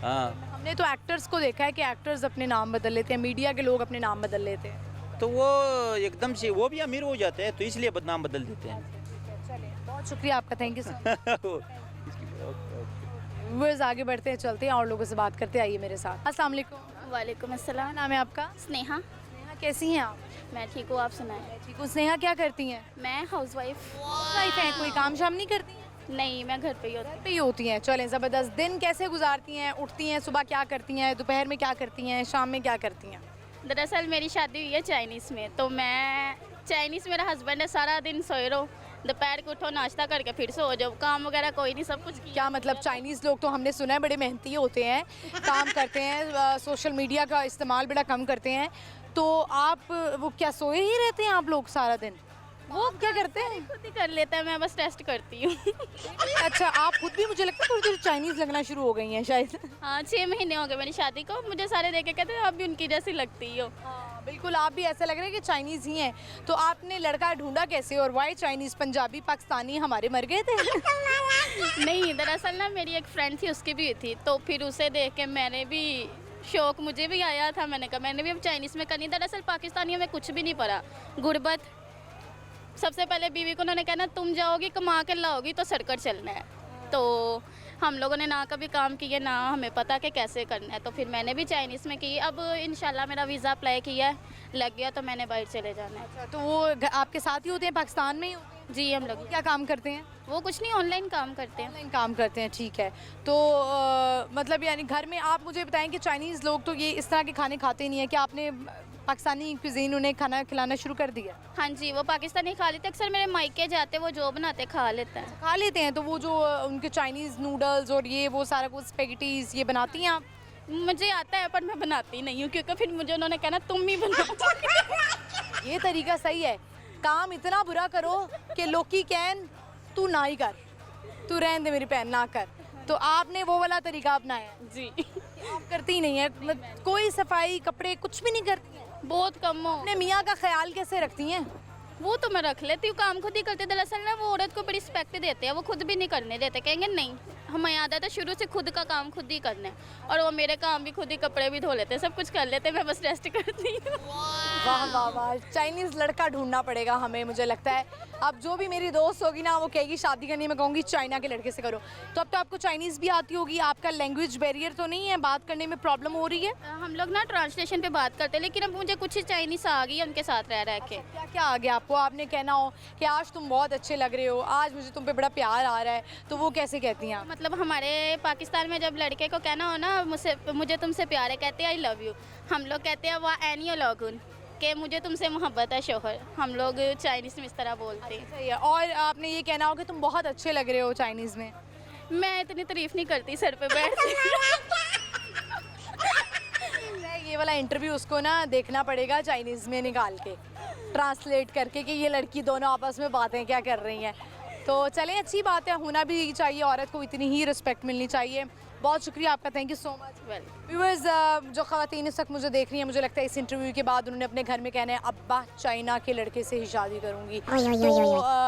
हाँ, हमने तो एक्टर्स को देखा है कि एक्टर्स अपने नाम बदल लेते हैं, मीडिया के लोग अपने नाम बदल लेते हैं। तो वो एकदम से वो भी अमीर हो जाते हैं, तो इसलिए नाम बदल देते हैं। चलिए, बहुत शुक्रिया आपका, thank you so much. Viewers, आगे बढ़ते हैं, चलते हैं और लोगों से बात करते, आइए मेरे साथ। अस्सलाम वालेकुम। वालेकुम क्या अस्सलाम। नाम है आपका? स्नेहा। स्नेहा, कैसी हैं आप? मैं ठीक हूँ, आप सुनाएं? ठीक हूँ। स्नेहा, क्या करती हैं? मैं हाउसवाइफ। लाइफ है, कोई काम शाम नहीं करती हैं? नहीं, मैं घर पे ही होती घर पे ही होती हैं। चलें, ज़बरदस्त। दिन कैसे गुजारती हैं? उठती हैं, सुबह क्या करती हैं, दोपहर में क्या करती हैं, शाम में क्या करती हैं? हूँ। दरअसल मेरी शादी हुई है चाइनीज़ में, तो मैं चाइनीज़, मेरा हस्बैंड है, सारा दिन सोए रहो, दोपहर को उठो, नाश्ता करके फिर सो जाओ, काम वगैरह कोई नहीं, सब कुछ किया। क्या मतलब? चाइनीज़ लोग तो हमने सुना है बड़े मेहनती होते हैं, काम करते हैं, सोशल मीडिया का इस्तेमाल बड़ा कम करते हैं, तो आप वो क्या सोए ही रहते हैं आप लोग सारा दिन? वो क्या करते हैं? खुद ही कर लेता है, मैं बस टेस्ट करती हूँ। अच्छा, आप खुद भी, मुझे लगता है थोड़ी थोड़ी चाइनीज़ लगना शुरू हो गई हैं शायद। हाँ, 6 महीने हो गए मेरी शादी को, मुझे सारे देख के कहते हैं आप भी उनकी जैसी लगती हो। हाँ, बिल्कुल, आप भी ऐसा लग रहा है कि चाइनीज़ ही हैं। तो आपने लड़का ढूंढा कैसे, और वाई चाइनीज़? पंजाबी पाकिस्तानी हमारे मर गए थे। नहीं, दरअसल ना मेरी एक फ्रेंड थी, उसकी भी हुई थी, तो फिर उसे देख के मैंने भी, शौक मुझे भी आया था, मैंने कहा मैंने भी अब चाइनीज़ में करनी। दरअसल पाकिस्तानियों में कुछ भी नहीं पड़ा, गुर्बत। सबसे पहले बीवी को उन्होंने कहना तुम जाओगी कमा के लाओगी तो सरकट चलना है, तो हम लोगों ने ना कभी काम किया, ना हमें पता कि कैसे करना है, तो फिर मैंने भी चाइनीज़ में की। अब इंशाल्लाह मेरा वीज़ा अप्लाई किया है, लग गया तो मैंने बाहर चले जाना है। अच्छा, तो वो आपके साथ ही होते हैं, पाकिस्तान में ही होते हैं? जी, हम लोग क्या काम करते हैं? वो कुछ नहीं, ऑनलाइन काम करते हैं। ऑनलाइन काम करते हैं, ठीक है। तो मतलब यानी घर में, आप मुझे बताएं कि चाइनीज़ लोग तो ये इस तरह के खाने खाते नहीं है, क्या आपने पाकिस्तानी कुज़ीन उन्हें खाना खिलाना शुरू कर दिया? हाँ जी, वो पाकिस्तानी खा लेते, अक्सर मेरे मायके जाते, वो जो बनाते खा लेते हैं। खा लेते हैं, तो वो जो उनके चाइनीज़ नूडल्स और ये वो सारा कुछ स्पेगेटीज़ ये बनाती हैं आप? मुझे आता है पर मैं बनाती नहीं हूँ, क्योंकि फिर मुझे उन्होंने कहना तुम ही बनाओ। ये तरीका सही है, काम इतना बुरा करो कि लोकी कहन तू ना ही कर, तू रहने दे मेरी बहन, ना कर। तो आपने वो वाला तरीका अपनाया? जी। आप करती ही नहीं है, कोई सफाई, कपड़े कुछ भी नहीं करती हैं? बहुत कम हो। अपने मियाँ का ख्याल कैसे रखती हैं? वो तो मैं रख लेती हूँ, काम खुद ही करते। दरअसल ना वो औरत को बड़ी रिस्पेक्ट देते हैं, वो खुद भी नहीं करने देते, कहेंगे नहीं हमें आदत है शुरू से खुद का काम खुद ही करना है, और वो मेरे काम भी खुद ही, कपड़े भी धो लेते हैं, सब कुछ कर लेते हैं, मैं बस रेस्ट करती हूँ। वाह वाह वाह, चाइनीज़ लड़का ढूंढना पड़ेगा हमें, मुझे लगता है। अब जो भी मेरी दोस्त होगी ना, वो कहेगी शादी करनी, मैं कहूँगी चाइना के लड़के से करो। तो अब तो आपको चाइनीज़ भी आती होगी, आपका लैंग्वेज बैरियर तो नहीं है, बात करने में प्रॉब्लम हो रही है? हम लोग ना ट्रांसलेशन पे बात करते हैं, लेकिन अब मुझे कुछ चाइनीज़ आ गई है उनके साथ रह रह के। क्या क्या आ गया आपको? आपने कहना हो कि आज तुम बहुत अच्छे लग रहे हो, आज मुझे तुम पे बड़ा प्यार आ रहा है, तो वो कैसे कहती हैं? मतलब हमारे पाकिस्तान में जब लड़के को कहना हो ना मुझे तुमसे प्यार है, कहते हैं आई लव यू। हम लोग कहते हैं वाह एनियो लोगुन, कि मुझे तुमसे मोहब्बत है शोहर। हम लोग चाइनीज़ में इस तरह बोलते हैं। सही है। और आपने ये कहना हो कि तुम बहुत अच्छे लग रहे हो चाइनीज़ में? मैं इतनी तारीफ नहीं करती सर पे बैठ के। ये वाला इंटरव्यू उसको ना देखना पड़ेगा चाइनीज़ में निकाल के, ट्रांसलेट करके कि ये लड़की दोनों आपस में बातें क्या कर रही हैं। तो चलें, अच्छी बात है, होना भी चाहिए, औरत को इतनी ही रिस्पेक्ट मिलनी चाहिए। बहुत शुक्रिया आपका, thank you so much. Viewers, जो ख़वातीन इस वक्त मुझे देख रही हैं, मुझे लगता है इस इंटरव्यू के बाद उन्होंने अपने घर में कहना है अब्बा चाइना के लड़के से ही शादी करूँगी। तो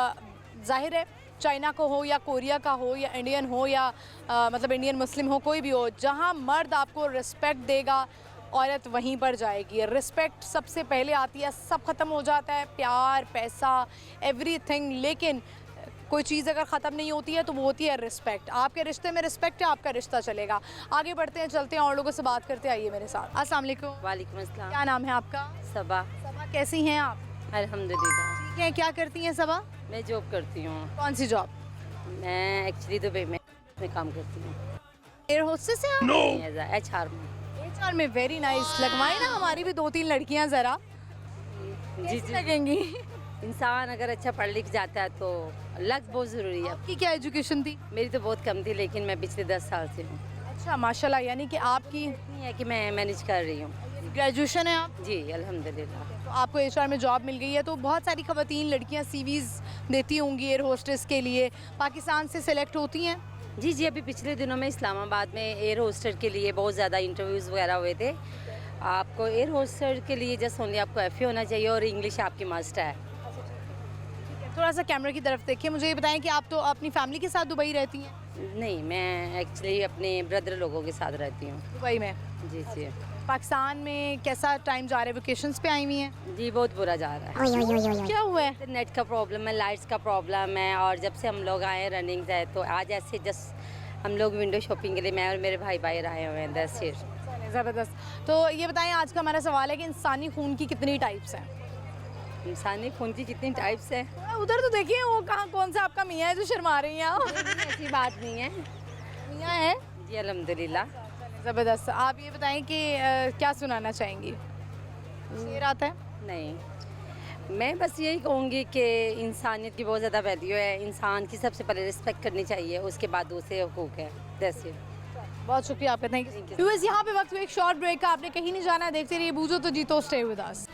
जाहिर है चाइना को हो या कोरिया का हो या इंडियन हो या मतलब इंडियन मुस्लिम हो, कोई भी हो, जहाँ मर्द आपको रिस्पेक्ट देगा औरत वहीं पर जाएगी। रिस्पेक्ट सबसे पहले आती है, सब ख़त्म हो जाता है, प्यार, पैसा, एवरीथिंग, लेकिन कोई चीज़ अगर ख़त्म नहीं होती है तो वो होती है रिस्पेक्ट। आपके रिश्ते में रिस्पेक्ट है, आपका रिश्ता चलेगा। आगे बढ़ते हैं, चलते हैं और लोगों से बात करते, आइए मेरे साथ। अस्सलाम वालेकुम। वालेकुम अस्सलाम। क्या नाम है आपका? सबा। सबा, कैसी हैं आप? अल्हम्दुलिल्लाह। ठीक है, क्या करती हैं सबा? मैं जॉब करती हूँ। कौन सी जॉब? मैं एक्चुअली दुबई में काम करती हूँ। एयर होस्टेस हैं आप? HR में। HR में, वेरी नाइस। लगवाएं ना हमारी भी 2-3 लड़कियां ज़रा। जी जी लगेंगी। इंसान अगर अच्छा पढ़ लिख जाता है तो लक बहुत ज़रूरी है। आपकी क्या एजुकेशन थी? मेरी तो बहुत कम थी, लेकिन मैं पिछले 10 साल से हूँ। अच्छा, माशाल्लाह, यानी कि आपकी नहीं है कि मैं मैनेज कर रही हूँ। ग्रेजुएशन है आप? जी अल्हम्दुलिल्लाह। तो आपको HR में जॉब मिल गई है, तो बहुत सारी ख़वातीन लड़कियां CVs देती होंगी एयर होस्टेस के लिए, पाकिस्तान से सिलेक्ट होती हैं? जी जी, अभी पिछले दिनों में इस्लामाबाद में एयर होस्टर के लिए बहुत ज़्यादा इंटरव्यूज़ वगैरह हुए थे। आपको एयर होस्टर के लिए जस्ट ओनली आपको FA होना चाहिए और इंग्लिश आपकी मस्ट है। थोड़ा सा कैमरे की तरफ देखिए, मुझे ये बताएं कि आप तो अपनी फैमिली के साथ दुबई रहती हैं? नहीं, मैं एक्चुअली अपने ब्रदर लोगों के साथ रहती हूँ दुबई में। जी जी। पाकिस्तान में कैसा टाइम जा रहा है? वेकेशंस पे आई हुई हैं? जी बहुत बुरा जा रहा है। क्या हुआ है? नेट का प्रॉब्लम है, लाइट्स का प्रॉब्लम है, और जब से हम लोग आए रनिंग है तो आज ऐसे जस्ट हम लोग विंडो शॉपिंग के लिए मैं और मेरे भाई बाहर आए हुए हैं 10 ईयर। ज़बरदस्त। तो ये बताएं, आज का हमारा सवाल है कि इंसानी खून की कितनी टाइप्स हैं? इंसानी खून की कितनी टाइप्स है? उधर तो देखिए, वो कहाँ, कौन सा आपका मियाँ है जो शर्मा रही हैं आप? ऐसी बात नहीं है, मियाँ है जी अल्हम्दुलिल्लाह। ज़बरदस्त। आप ये बताएं कि क्या सुनाना चाहेंगी? शेर आता है? नहीं, मैं बस यही कहूँगी कि इंसानियत की बहुत ज़्यादा वैल्यू है। इंसान की सबसे पहले रिस्पेक्ट करनी चाहिए, उसके बाद दूसरे हुकूक है। That's it. बहुत शुक्रिया आपका, थैंक यू। व्यूअर्स, यहाँ पे वक्त हुआ एक शॉर्ट ब्रेक का, आपने कहीं नहीं जाना है, देखते रहिए बूझो तो जीतो, stay with us.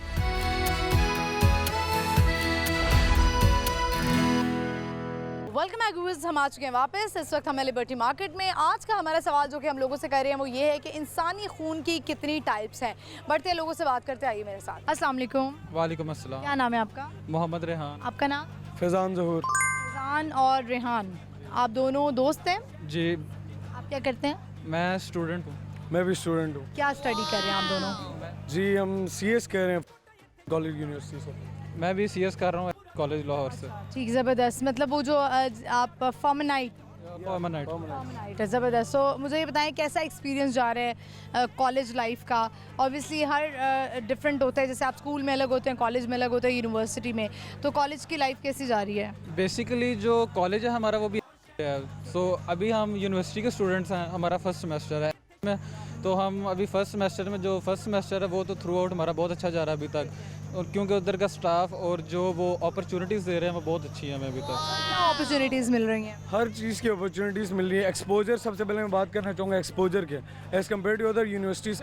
Welcome back viewers, हम आ चुके हैं वापस। इस वक्त हमें लिबर्टी मार्केट में। आज का हमारा सवाल जो कि हम लोगों से कर रहे हैं वो ये है कि इंसानी खून की कितनी टाइप्स हैं। बढ़ते हैं, लोगों से बात करते, आइए मेरे साथ। अस्सलाम वालेकुम। वालेकुम अस्सलाम। क्या नाम है आपका? मोहम्मद रेहान। आपका नाम? फैज़ान ज़हूर। फैज़ान और रेहान, आप दोनों दोस्त हैं? जी। आप क्या करते हैं? मैं स्टूडेंट हूँ। मैं भी स्टूडेंट हूँ। क्या स्टडी कर रहे हैं आप दोनों? जी हम CS कर रहे हैं कॉलेज यूनिवर्सिटी से। मैं भी CS कर रहा हूँ कॉलेज लाहौर से। ठीक, ज़बरदस्त। मतलब वो जो आप परमानेंट है, ज़बरदस्त। तो मुझे ये बताएं कैसा एक्सपीरियंस जा रहा है कॉलेज लाइफ का? ऑब्वियसली हर डिफरेंट होता है, जैसे आप स्कूल में अलग होते हैं, कॉलेज में अलग होते हैं, यूनिवर्सिटी में। तो कॉलेज की लाइफ कैसी जा रही है? बेसिकली जो कॉलेज है हमारा वो भी है। सो अभी हम यूनिवर्सिटी के स्टूडेंट्स हैं, हमारा फर्स्ट सेमेस्टर है में, तो हम अभी फर्स्ट सेमेस्टर में, जो फर्स्ट सेमेस्टर है वो तो थ्रू आउट हमारा बहुत अच्छा जा रहा है अभी तक, और क्योंकि उधर का स्टाफ और जो वो अपॉर्चुनिटीज़ दे रहे हैं वो बहुत अच्छी है हमें अभी तक। क्या अपॉर्चुनिटीज़ मिल रही हैं? हर चीज़ की अपॉर्चुनिटीज़ मिल रही है। एक्सपोजर, सबसे पहले मैं बात करना चाहूँगा एक्सपोजर के। As compared to other universities,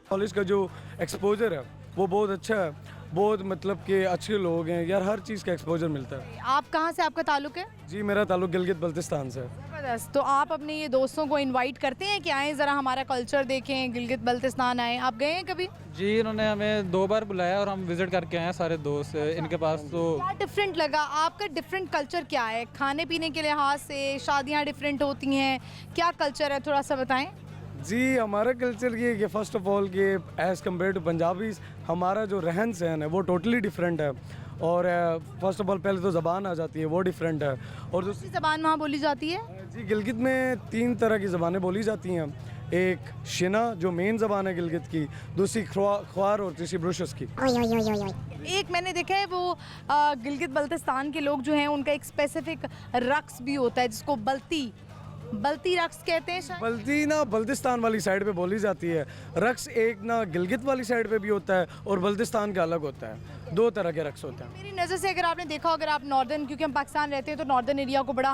college का जो एक्सपोजर है वो बहुत अच्छा है। बहुत मतलब कि अच्छे लोग हैं यार, हर चीज़ का एक्सपोजर मिलता है। आप कहाँ से, आपका ताल्लुक है? जी मेरा ताल्लुक गिलगित बल्तिस्तान से है। ज़बरदस्त। तो आप अपने ये दोस्तों को इनवाइट करते हैं कि आएँ ज़रा हमारा कल्चर देखें, गिलगित बल्तिस्तान आएँ? आप गए हैं कभी? जी इन्होंने हमें 2 बार बुलाया और हम विज़िट करके आए हैं सारे दोस्त इनके पास। तो क्या डिफरेंट लगा? आपका डिफरेंट कल्चर क्या है? खाने पीने के लिहाज से शादियाँ डिफरेंट होती हैं, क्या कल्चर है, थोड़ा सा बताएं। जी हमारा कल्चर ये है कि फ़र्स्ट ऑफ ऑल कि एज़ कम्पेयर टू पंजाबीज़ हमारा जो रहन सहन है वो टोटली डिफरेंट है। और फर्स्ट ऑफ ऑल पहले तो ज़बान आ जाती है, वो डिफरेंट है। और दूसरी ज़बान वहाँ बोली जाती है? जी गिलगित में 3 तरह की ज़बानें बोली जाती हैं। एक शिना जो मेन ज़बान है गिलगित की, दूसरी ख्वार और तीसरी ब्रुशस की। एक मैंने देखा है वो गिलगित बल्तिस्तान के लोग जो हैं उनका एक स्पेसिफिक रक्स भी होता है जिसको बल्ती रक्स कहते हैं शायद। बल्ती ना बल्तिस्तान वाली साइड पे बोली जाती है, रक्स एक ना गिलगित वाली साइड पे भी होता है और बल्तिस्तान का अलग होता है। 2 तरह के रक्स होते हैं। मेरी नज़र से अगर आपने देखा, अगर आप नॉर्दर्न, क्योंकि हम पाकिस्तान रहते हैं तो नॉर्दर्न एरिया को बड़ा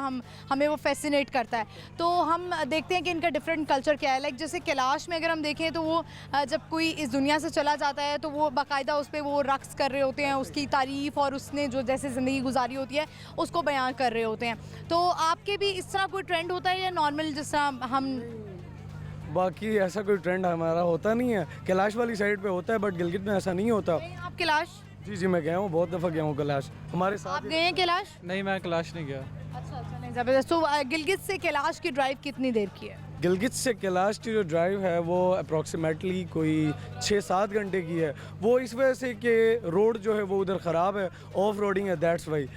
हमें वो फैसिनेट करता है, तो हम देखते हैं कि इनका डिफरेंट कल्चर क्या है। लाइक जैसे कैलाश में अगर हम देखें तो वो जब कोई इस दुनिया से चला जाता है तो वो बाकायदा उस पर वो रक्स कर रहे होते हैं, उसकी तारीफ़ और उसने जो जैसे ज़िंदगी गुजारी होती है उसको बयान कर रहे होते हैं। तो आपके भी इस तरह कोई ट्रेंड होता है या नॉर्मल जिस तरह हम? बाकी ऐसा कोई ट्रेंड हमारा होता नहीं है। कैलाश वाली साइड पे होता है बट गिलगित में ऐसा नहीं होता। आप कैलाश? जी मैं गया हूँ, बहुत दफ़ा गया हूँ कैलाश। हमारे साथ आप गए हैं कैलाश? नहीं मैं कैलाश नहीं गया। अच्छा नहीं, ज़बरदस्त। तो गिलगित से कैलाश की ड्राइव कितनी देर की है? गिलगित से कैलाश की जो ड्राइव है वो अप्रॉक्सीमेटली कोई 6-7 घंटे की है। वो इस वजह से कि रोड जो है वो उधर ख़राब है, ऑफ रोडिंग है, दैट्स वाई।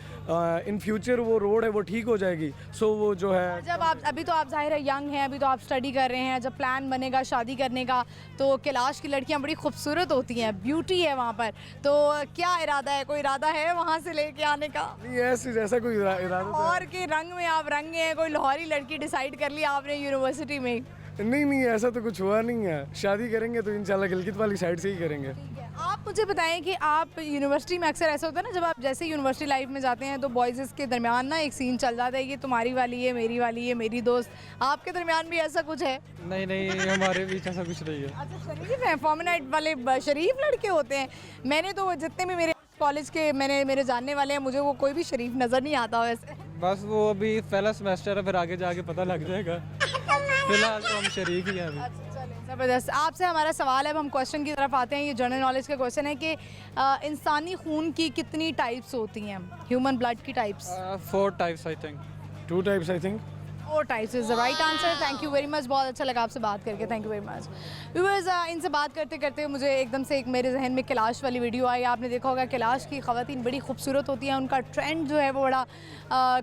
इन फ्यूचर वो रोड है वो ठीक हो जाएगी। सो वो जो है, जब आप अभी तो आप ज़ाहिर है यंग हैं, अभी तो आप स्टडी कर रहे हैं, जब प्लान बनेगा शादी करने का तो कैलाश की लड़कियां बड़ी खूबसूरत होती हैं, ब्यूटी है वहाँ पर, तो क्या इरादा है, कोई इरादा है वहाँ से लेके आने का? नहीं ऐसे जैसा कोई इरादा और के रंग में आप रंगे हैं, कोई लाहौरी लड़की डिसाइड कर लिया आपने यूनिवर्सिटी में? नहीं ऐसा तो कुछ हुआ नहीं है। शादी करेंगे तो इंशाल्लाह गिलगित वाली साइड से ही करेंगे। आप मुझे बताएं कि आप यूनिवर्सिटी में अक्सर ऐसा होता है ना, जब आप जैसे यूनिवर्सिटी लाइफ में जाते हैं तो बॉयज़ के दरमियान ना एक सीन चल जाता है कि तुम्हारी वाली है, मेरी वाली है, मेरी दोस्त। आपके दरमियान भी ऐसा कुछ है? नहीं हमारे बीच ऐसा कुछ नहीं है। अच्छा शरीफ है, फॉर्मनाइट वाले शरीफ लड़के होते हैं। मैंने तो जितने भी मेरे कॉलेज के मेरे जानने वाले हैं, मुझे वो कोई भी शरीफ नज़र नहीं आता वैसे। बस वो अभी पहला सेमेस्टर है, फिर आगे जाके पता लग जाएगा। फिलहाल तो हम शरीक ही हैं अभी। ज़बरदस्त। आपसे हमारा सवाल है, अब हम क्वेश्चन की तरफ आते हैं। ये जनरल नॉलेज का क्वेश्चन है कि इंसानी खून की कितनी टाइप्स होती हैं? ह्यूमन ब्लड की types? 4 types I think. 2 types I think. 4 types is the right answer. Thank you very much, बहुत अच्छा लगा आपसे बात करके, thank you very much. Viewers, इनसे बात करते करते मुझे एकदम से एक मेरे जहन में कैलाश वाली वीडियो आई। आपने देखा होगा कैलाश की ख़वातीन बड़ी खूबसूरत होती हैं, उनका ट्रेंड जो है वो बड़ा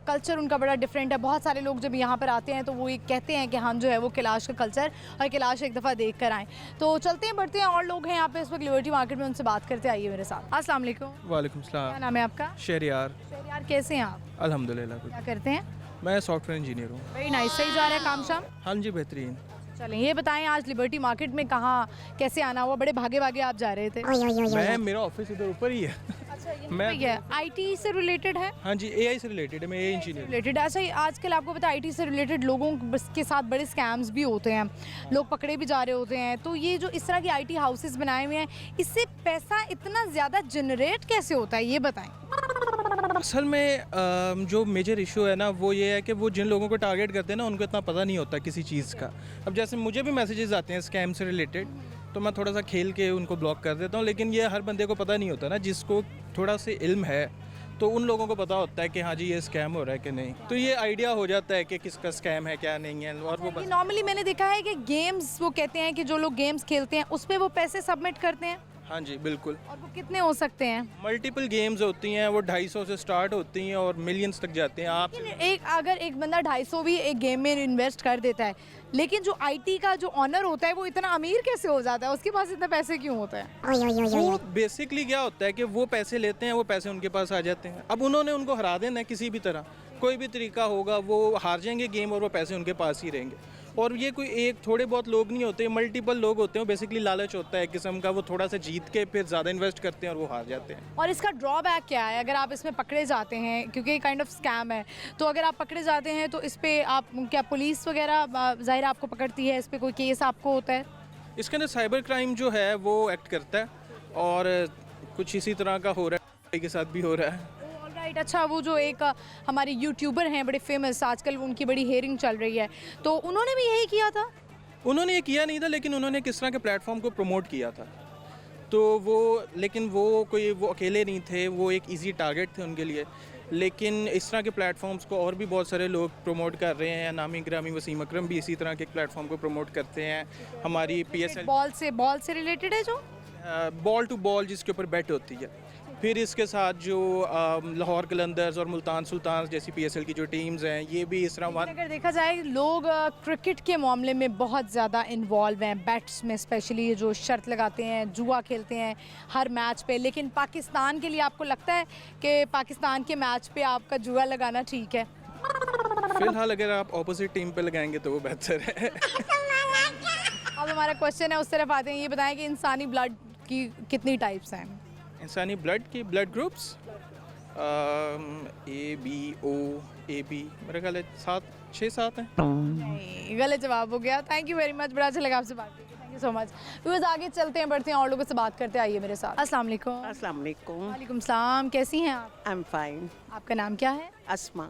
कल्चर उनका बड़ा डिफरेंट है। बहुत सारे लोग जब यहाँ पर आते हैं तो वो ये कहते हैं कि हम जो है वो कैलाश का कल्चर और कैलाश एक दफ़ा देख कर आएँ। तो चलते हैं बढ़ते हैं, और लोग हैं यहाँ पे इस वक्त लिबर्टी मार्केट में, उनसे बात करते आइए मेरे साथ। अस्सलाम वालेकुम। वालेकुम सलाम। क्या नाम है आपका? शहरियार। शहरियार, कैसे हैं आप? अल्हम्दुलिल्लाह। क्या करते हैं? मैं सॉफ्टवेयर इंजीनियर हूँ। Very nice. सही जा रहा है काम शाम? हाँ जी बेहतरीन। चलें, ये बताएं आज लिबर्टी मार्केट में कहाँ कैसे आना हुआ? बड़े भागे भागे आप जा रहे थे। मेरा ऑफिस इधर ऊपर ही है। अच्छा, मैं आईटी से रिलेटेड है? हाँ जी, एआई से रिलेटेड है, मैं एआई इंजीनियर रिलेटेड। अच्छा, आजकल आपको पता है आईटी से रिलेटेड लोगों के साथ बड़े स्कैम्स भी होते हैं, लोग पकड़े भी जा रहे होते हैं। तो ये जो इस तरह की आईटी हाउसेस बनाए हुए हैं, इससे पैसा इतना ज़्यादा जनरेट कैसे होता है, ये बताएं। असल में जो मेजर इशू है ना वो ये है कि वो जिन लोगों को टारगेट करते हैं ना उनको इतना पता नहीं होता किसी चीज़ का। अब जैसे मुझे भी मैसेजेस आते हैं स्कैम से रिलेटेड, तो मैं थोड़ा सा खेल के उनको ब्लॉक कर देता हूँ, लेकिन ये हर बंदे को पता नहीं होता ना। जिसको थोड़ा सा इल्म है तो उन लोगों को पता होता है कि हाँ जी ये स्कैम हो रहा है कि नहीं, तो ये आइडिया हो जाता है कि किसका स्कैम है क्या नहीं है। और वो नॉर्मली मैंने देखा है कि गेम्स, वो कहते हैं कि जो लोग गेम्स खेलते हैं उस पर वो पैसे सबमिट करते हैं। हाँ जी बिल्कुल। और वो कितने हो सकते हैं? मल्टीपल गेम्स होती हैं, वो 250 से स्टार्ट होती हैं और मिलियंस तक जाते हैं। आप अगर एक बंदा 250 भी एक गेम में इन्वेस्ट कर देता है, लेकिन जो आईटी का जो ऑनर होता है वो इतना अमीर कैसे हो जाता है? उसके पास इतने पैसे क्यों होते हैं? वो बेसिकली क्या होता है कि वो पैसे लेते हैं, वो पैसे उनके पास आ जाते हैं। अब उन्होंने उनको हरा देना है किसी भी तरह, कोई भी तरीका होगा, वो हार जाएंगे गेम और वो पैसे उनके पास ही रहेंगे। और ये कोई एक थोड़े बहुत लोग नहीं होते, मल्टीपल लोग होते हैं। बेसिकली लालच होता है किस्म का, वो थोड़ा सा जीत के फिर ज़्यादा इन्वेस्ट करते हैं और वो हार जाते हैं। और इसका ड्रॉबैक क्या है अगर आप इसमें पकड़े जाते हैं, क्योंकि ये काइंड ऑफ स्कैम है, तो अगर आप पकड़े जाते हैं तो इस पर आप क्या पुलिस वगैरह ज़ाहिर आपको पकड़ती है, इस पर कोई केस आपको होता है? इसके अंदर साइबर क्राइम जो है वो एक्ट करता है और कुछ इसी तरह का हो रहा है, के साथ भी हो रहा है। राइट, अच्छा, वो जो एक हमारे यूट्यूबर हैं बड़े फेमस, आजकल उनकी बड़ी हेयरिंग चल रही है, तो उन्होंने भी यही किया था? उन्होंने ये किया नहीं था, लेकिन उन्होंने किस तरह के प्लेटफॉर्म को प्रमोट किया था, तो लेकिन वो अकेले नहीं थे, वो एक इजी टारगेट थे उनके लिए। लेकिन इस तरह के प्लेटफॉर्म्स को और भी बहुत सारे लोग प्रमोट कर रहे हैं। नामी ग्रामी वसीम अकरम भी इसी तरह के प्लेटफॉर्म को प्रमोट करते हैं। हमारी PSL बॉल से रिलेटेड है, जो बॉल टू बॉल जिसके ऊपर बेट होती है। फिर इसके साथ जो लाहौर कलंदर्स और मुल्तान सुल्तान जैसी PSL की जो टीम्स हैं, ये भी इस तरह अगर देखा जाए, लोग क्रिकेट के मामले में बहुत ज़्यादा इन्वॉल्व हैं, बैट्स में स्पेशली, ये जो शर्त लगाते हैं, जुआ खेलते हैं हर मैच पे। लेकिन पाकिस्तान के लिए आपको लगता है कि पाकिस्तान के मैच पे आपका जुआ लगाना ठीक है? फिलहाल अगर आप ऑपोजिट टीम पे लगाएंगे तो वो बेहतर है। अब हमारा क्वेश्चन है, उस तरफ आते हैं। ये बताएं कि इंसानी ब्लड की कितनी टाइप्स हैं? इंसानी ब्लड की ब्लड ग्रुप्स AB मेरा ख्याल है 6-7 हैं। नहीं, गलत जवाब हो गया। थैंक यू वेरी मच, बड़ा अच्छा लगा आपसे बात करके। Thank you so much. Viewers, आगे चलते हैं, बढ़ते हैं, और लोगों से बात करते हैं। आइए मेरे साथ। अस्सलाम वालेकुम। अस्सलाम वालेकुम। वालेकुम सलाम, कैसी हैं आप? I am fine. आपका नाम क्या है? अस्मा।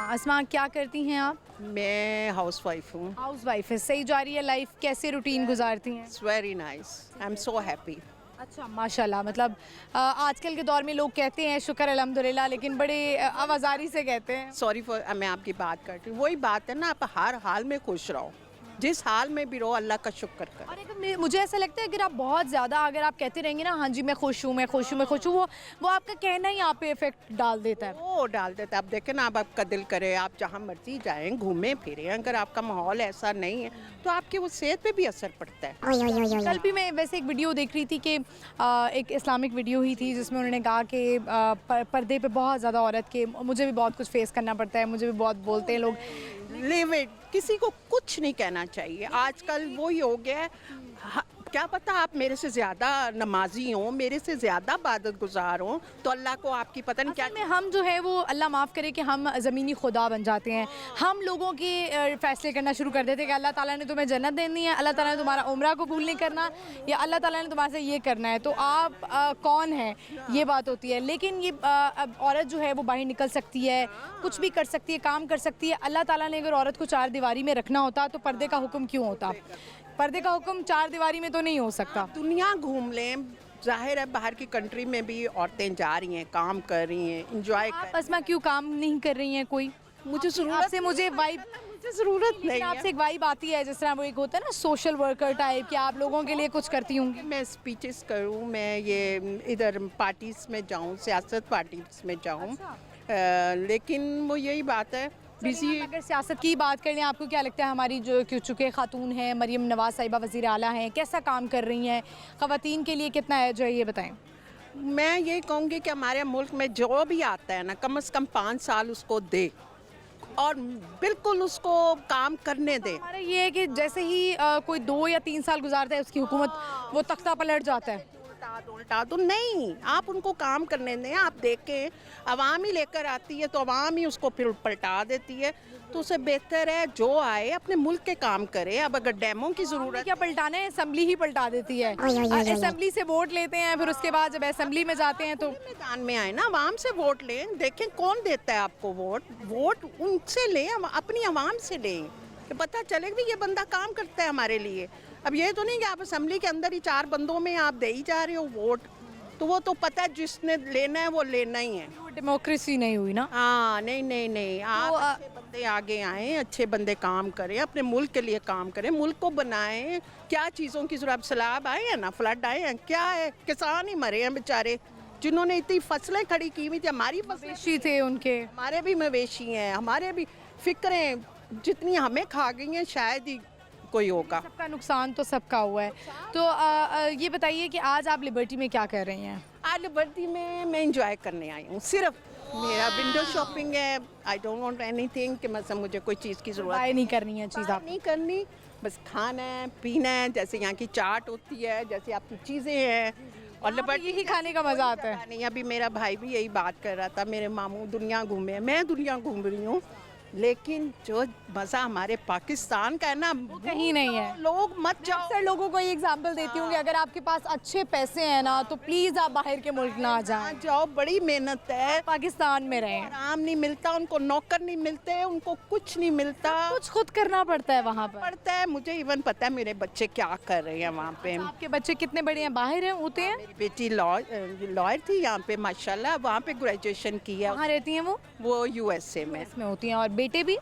अस्मा, क्या करती हैं आप? मैं हाउस वाइफ हूँ। हाउस वाइफ है, सही जा रही है लाइफ? कैसे रूटीन गुजारती हैं? It's very nice, I am so happy. अच्छा, माशाल्लाह। मतलब आजकल के दौर में लोग कहते हैं शुक्र अल्हम्दुलिल्लाह, लेकिन बड़े आवाज़ारी से कहते हैं। सॉरी फॉर, मैं आपकी बात करती हूँ। वही बात है ना, आप हर हाल में खुश रहो, जिस हाल में भी रहो, अल्लाह का शुक्र करो। और मुझे ऐसा लगता है अगर आप बहुत ज़्यादा अगर आप कहते रहेंगे ना, हाँ जी मैं खुश हूँ, मैं खुश हूँ, मैं खुश हूँ, वो आपका कहना ही आप पे इफेक्ट डाल देता है। वो डाल देता है। आप देखें ना, अब आपका दिल करे आप जहाँ मर्जी जाएं, घूमें फिरें, अगर आपका माहौल ऐसा नहीं है तो आपके वो सेहत पे भी असर पड़ता है। कल भी मैं वैसे एक वीडियो देख रही थी कि एक इस्लामिक वीडियो ही थी, जिसमें उन्होंने कहा कि पर्दे पे बहुत ज़्यादा औरत के, मुझे भी बहुत कुछ फेस करना पड़ता है, मुझे भी बहुत बोलते हैं लोग। लिव इट, किसी को कुछ नहीं कहना चाहिए। आजकल वो ही हो गया है, क्या पता आप मेरे से ज़्यादा नमाजी हों, मेरे से ज़्यादा इबादत गुजार हों, तो अल्लाह को आपकी पता नहीं क्या में हम जो है वो, अल्लाह माफ़ करे कि हम ज़मीनी खुदा बन जाते हैं। हम लोगों के फ़ैसले करना शुरू कर देते हैं कि अल्लाह ताला ने तुम्हें जन्नत देनी है, अल्लाह ताला ने तुम्हारा उम्रा कबूल नहीं करना, या अल्लाह ताला ने तुम्हारे से ये करना है, तो आप कौन हैं, ये बात होती है। लेकिन ये औरत जो है वो बाहर निकल सकती है, कुछ भी कर सकती है, काम कर सकती है। अल्लाह ताला ने अगर औरत को चार दीवारी में रखना होता तो पर्दे का हुक्म क्यों होता? पर्दे का हुक्म चार दीवारी में तो नहीं हो सकता। दुनिया घूम लें, जाहिर है बाहर की कंट्री में भी औरतें जा रही हैं, काम कर रही हैं, इंजॉय कर। बस मैं क्यों काम नहीं कर रही हैं कोई? मुझे ज़रूरत से मुझे वाइब, मुझे ज़रूरत नहीं है। आपसे एक वाइब आती है, जिस तरह वो एक होता है ना सोशल वर्कर टाइप, कि आप लोगों के लिए कुछ करती होंगी। मैं स्पीचेस करूँ, मैं ये इधर पार्टीज़ में जाऊँ, सियासत पार्टीज़ में जाऊँ। लेकिन वो यही बात है, बिजी। अगर सियासत की बात कर लें, आपको क्या लगता है हमारी जो चुके खातून हैं, मरियम नवाज़ साहिबा वज़ीर आला हैं, कैसा काम कर रही हैं, ख़वातीन के लिए कितना है जो है, ये बताएं। मैं ये कहूँगी कि हमारे मुल्क में जो भी आता है ना, कम से कम 5 साल उसको दे और बिल्कुल उसको काम करने दे। हमारा ये है कि जैसे ही कोई 2 या 3 साल गुजारता है उसकी हुकूमत, वो तख्ता पलट जाता है। उल्टा तो नहीं, आप उनको काम करने दें। आप देखें, अवाम ही लेकर आती है तो अवाम ही उसको फिर पलटा देती है। तो उससे बेहतर है जो आए अपने मुल्क के काम करे। अब अगर डैमों की ज़रूरत, क्या पलटाना है, असेंबली ही पलटा देती है। असेंबली से वोट लेते हैं, फिर उसके बाद जब असेंबली में जाते हैं तो मैदान में आए ना, अवाम से वोट लें। देखें कौन देता है आपको वोट उनसे लें, अपनी अवाम से लें, कि पता चले भी ये बंदा काम करता है हमारे लिए। अब ये तो नहीं कि आप असेंबली के अंदर ही 4 बंदों में आप दे ही जा रहे हो वोट, तो वो तो पता है जिसने लेना है वो लेना ही है। डेमोक्रेसी नहीं हुई ना। हाँ, नहीं आप अच्छे बंदे आगे आए, अच्छे बंदे काम करें, अपने मुल्क के लिए काम करें, मुल्क को बनाएं। क्या चीज़ों की ज़रूरत, सैलाब आए हैं ना, फ्लड आए हैं, क्या है, किसान ही मरे हैं बेचारे, जिन्होंने इतनी फसलें खड़ी की हुई थी। हमारी मवेशी थे उनके, हमारे भी मवेशी हैं, हमारे भी फिक्रें जितनी हमें खा गई हैं शायद ही कोई होगा। सबका नुकसान तो सबका हुआ है। तो ये बताइए कि आज आप लिबर्टी में क्या कर रही हैं? आज लिबर्टी में मैं इंजॉय करने आई हूँ, सिर्फ मेरा विंडो शॉपिंग है। आई डोंट वांट एनीथिंग कि मतलब मुझे कोई चीज़ की ज़रूरत नहीं करनी है, चीज़ आप नहीं करनी, बस खाना है, पीना है, जैसे यहाँ की चाट होती है, जैसे आपकी चीज़ें हैं, और लिबर्टी यही खाने का मज़ा आता है। नहीं, अभी मेरा भाई भी यही बात कर रहा था, मेरे मामू दुनिया घूमे, मैं दुनिया घूम रही हूँ, लेकिन जो मज़ा हमारे पाकिस्तान का है ना, वो कहीं नहीं है। लोग मत जाओ। अक्सर लोगों को ये एग्जांपल देती हूँ कि अगर आपके पास अच्छे पैसे हैं ना तो प्लीज़ आप बाहर के मुल्क ना जाएं, जाओ, बड़ी मेहनत है, पाकिस्तान में रहें। आराम नहीं मिलता उनको, नौकर नहीं मिलते उनको, कुछ नहीं मिलता, कुछ खुद करना पड़ता है वहाँ पर। पड़ता है। मुझे इवन पता है मेरे बच्चे क्या कर रहे हैं वहाँ पे। आपके बच्चे कितने बड़े हैं, बाहर हैं, होते हैं? मेरी बेटी लॉयर थी यहाँ पे, माशाल्लाह, वहाँ पे ग्रेजुएशन किया। कहाँ रहती हैं वो यूएसए में होती हैं। और बेटे भी?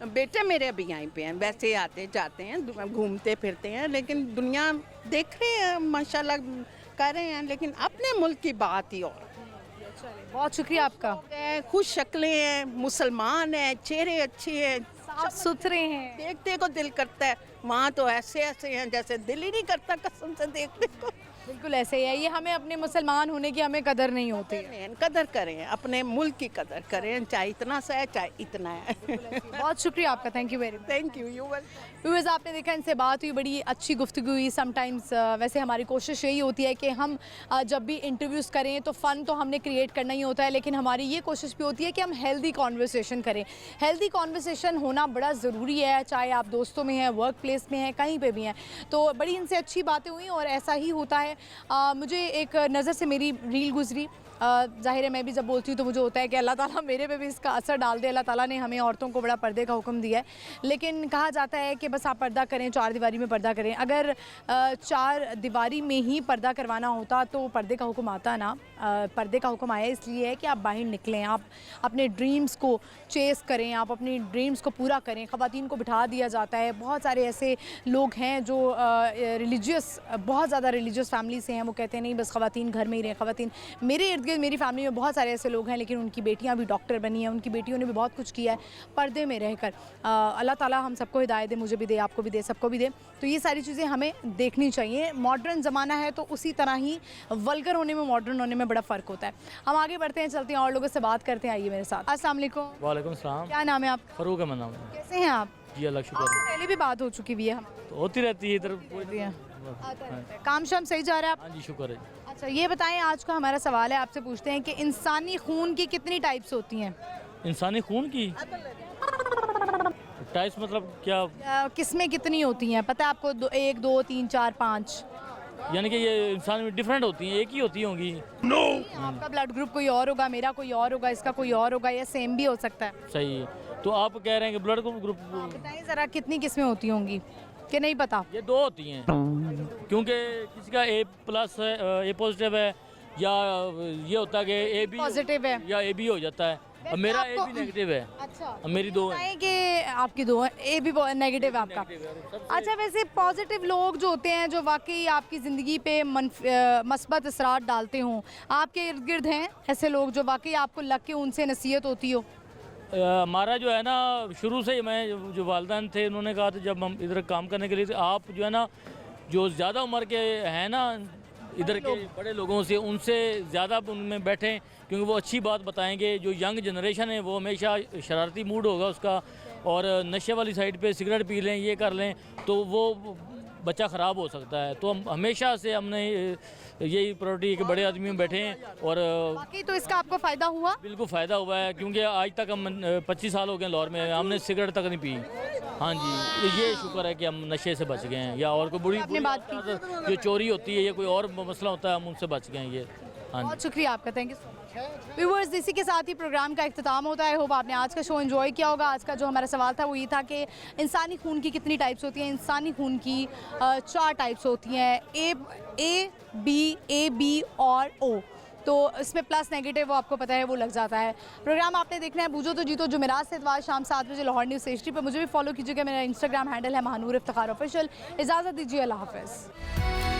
बेटे मेरे अभी यहीं पे हैं, वैसे आते जाते हैं, घूमते फिरते हैं, लेकिन दुनिया देख रहे हैं, माशाल्लाह कर रहे हैं, लेकिन अपने मुल्क की बात ही और। बहुत शुक्रिया आपका। खुश शक्लें हैं, मुसलमान हैं, चेहरे अच्छे हैं, साफ सुथरे हैं, देखते को दिल करता है। वहाँ तो ऐसे ऐसे हैं जैसे दिल ही नहीं करता कसम से देखने को। बिल्कुल ऐसे ही है ये। हमें अपने मुसलमान होने की हमें कदर नहीं होती है। कदर करें, अपने मुल्क की कदर करें, चाहे इतना सा है चाहे इतना है। बहुत शुक्रिया आपका, thank you very much. Thank you. You viewers, आपने देखा इनसे बात हुई, बड़ी अच्छी गुफ्तगू हुई। समटाइम्स वैसे हमारी कोशिश यही होती है कि हम जब भी इंटरव्यूज़ करें तो फ़न तो हमने क्रिएट करना ही होता है, लेकिन हमारी ये कोशिश भी होती है कि हम हेल्दी कॉन्वर्सेशन करें। हेल्दी कॉन्वर्सेशन होना बड़ा ज़रूरी है, चाहे आप दोस्तों में हैं, वर्क प्लेस में हैं, कहीं पे भी हैं। तो बड़ी इनसे अच्छी बातें हुई और ऐसा ही होता है। मुझे एक नज़र से मेरी रील गुजरी, ज़ाहिर है मैं भी जब बोलती हूँ तो मुझे होता है कि अल्लाह ताला मेरे पे भी इसका असर डाल दे। अल्लाह ताला ने हमें औरतों को बड़ा पर्दे का हुक्म दिया है, लेकिन कहा जाता है कि बस आप पर्दा करें, चार दीवारी में पर्दा करें। अगर चार दीवारी में ही पर्दा करवाना होता तो पर्दे का हुक्म आता ना। पर्दे का हुक्म आया इसलिए है कि आप बाहर निकलें, आप अपने ड्रीम्स को चेस करें, आप अपनी ड्रीम्स को पूरा करें। ख़वातीन को बिठा दिया जाता है। बहुत सारे ऐसे लोग हैं जो रिलीजियस, बहुत ज़्यादा रिलीजियस फैमिली से हैं, वो कहते हैं नहीं बस ख़वातीन घर में ही रहें। ख़वातीन, मेरे इर्द गिर्द मेरी फैमिली में बहुत सारे ऐसे लोग हैं, लेकिन उनकी बेटियां भी डॉक्टर बनी हैं, उनकी बेटियों ने भी बहुत कुछ किया है पर्दे में रहकर। अल्लाह ताला हम सबको हिदायत दे, मुझे भी दे, आपको भी दे, सबको भी दे। तो ये सारी चीज़ें हमें देखनी चाहिए। मॉडर्न ज़माना है तो उसी तरह ही वल्गर होने में, मॉडर्न होने में बड़ा फ़र्क होता है। हम आगे बढ़ते हैं, चलते हैं और लोगों से बात करते हैं। आइए मेरे साथ। अस्सलाम वालेकुम। वालेकुम सलाम। क्या नाम है आपका? फरूक अहमद नाम है। कैसे हैं आप? जी अल्लाह शुक्र। पहले भी बात हो चुकी हुई है, तो होती रहती है इधर। काम शाम सही जा रहा है? हाँ जी शुक्र है। अच्छा ये बताएं, आज का हमारा सवाल है, आपसे पूछते हैं कि इंसानी खून की कितनी टाइप्स होती हैं? इंसानी खून की टाइप्स मतलब क्या? किस्में कितनी होती हैं पता है आपको? 1 2 3 4 5, यानी कि ये इंसान में डिफरेंट होती हैं, एक ही होती होंगी? नो, आपका ब्लड ग्रुप कोई और होगा, मेरा कोई और होगा, इसका कोई और होगा, या सेम भी हो सकता है। सही है। तो आप कह रहे हैं कि ब्लड ग्रुप बताइए ज़रा कितनी किस्में होती होंगी कि नहीं पता? ये 2 होती हैं, क्योंकि किसी का A+ है, A पॉजिटिव है, या ये होता है कि AB पॉजिटिव है या AB हो जाता है। अब मेरा AB नेगेटिव है। अच्छा, अब मेरी 2 है कि आपकी 2 है, AB नेगेटिव है आपका। अच्छा, वैसे पॉजिटिव लोग जो होते हैं, जो वाकई आपकी ज़िंदगी पे मस्बत असरात डालते हों, आपके इर्द गिर्द हैं ऐसे लोग जो वाकई आपको लग के उनसे नसीहत होती हो? हमारा जो है ना, शुरू से ही मैं जो वालिदैन थे उन्होंने कहा था जब हम इधर काम करने के लिए, आप जो है ना, जो ज़्यादा उम्र के हैं ना, इधर के बड़े लोगों से, उनसे ज़्यादा उनमें बैठें, क्योंकि वो अच्छी बात बताएंगे। जो यंग जनरेशन है वो हमेशा शरारती मूड होगा उसका, और नशे वाली साइड पे सिगरेट पी लें, ये कर लें, तो वो बच्चा ख़राब हो सकता है। तो हम हमेशा से हमने यही प्रायोरिटी के बड़े आदमी में बैठे हैं। और बाकी तो इसका आपको फ़ायदा हुआ? बिल्कुल फ़ायदा हुआ है, क्योंकि आज तक हम 25 साल हो गए लाहौर में, हमने सिगरेट तक नहीं पी। हाँ जी, ये शुक्र है कि हम नशे से बच गए हैं, या और कोई बुरी बात जो चोरी होती है या कोई और मसला होता है, हम उनसे बच गए हैं। ये हाँ, बहुत शुक्रिया आपका, thank you so much. Viewers, इसी के साथ ही प्रोग्राम का इख्तिताम होता है। होप आपने आज का शो एंजॉय किया होगा। आज का जो हमारा सवाल था वो ये था कि इंसानी खून की कितनी टाइप्स होती हैं? इंसानी खून की 4 टाइप्स होती हैं, A, B और O। तो इसमें प्लस नेगेटिव वो आपको पता है, वो लग जाता है। प्रोग्राम आपने देखना है बूझो तो जीतो, जुमेरात से इतवार शाम 7 बजे लाहौर न्यूज़ HD पर। मुझे भी फॉलो कीजिएगा, मेरा इंस्टाग्राम हैंडल है महानूर इफ्तिखार ऑफिशियल। इजाज़त दीजिए, अल्लाह हाफ़िज़।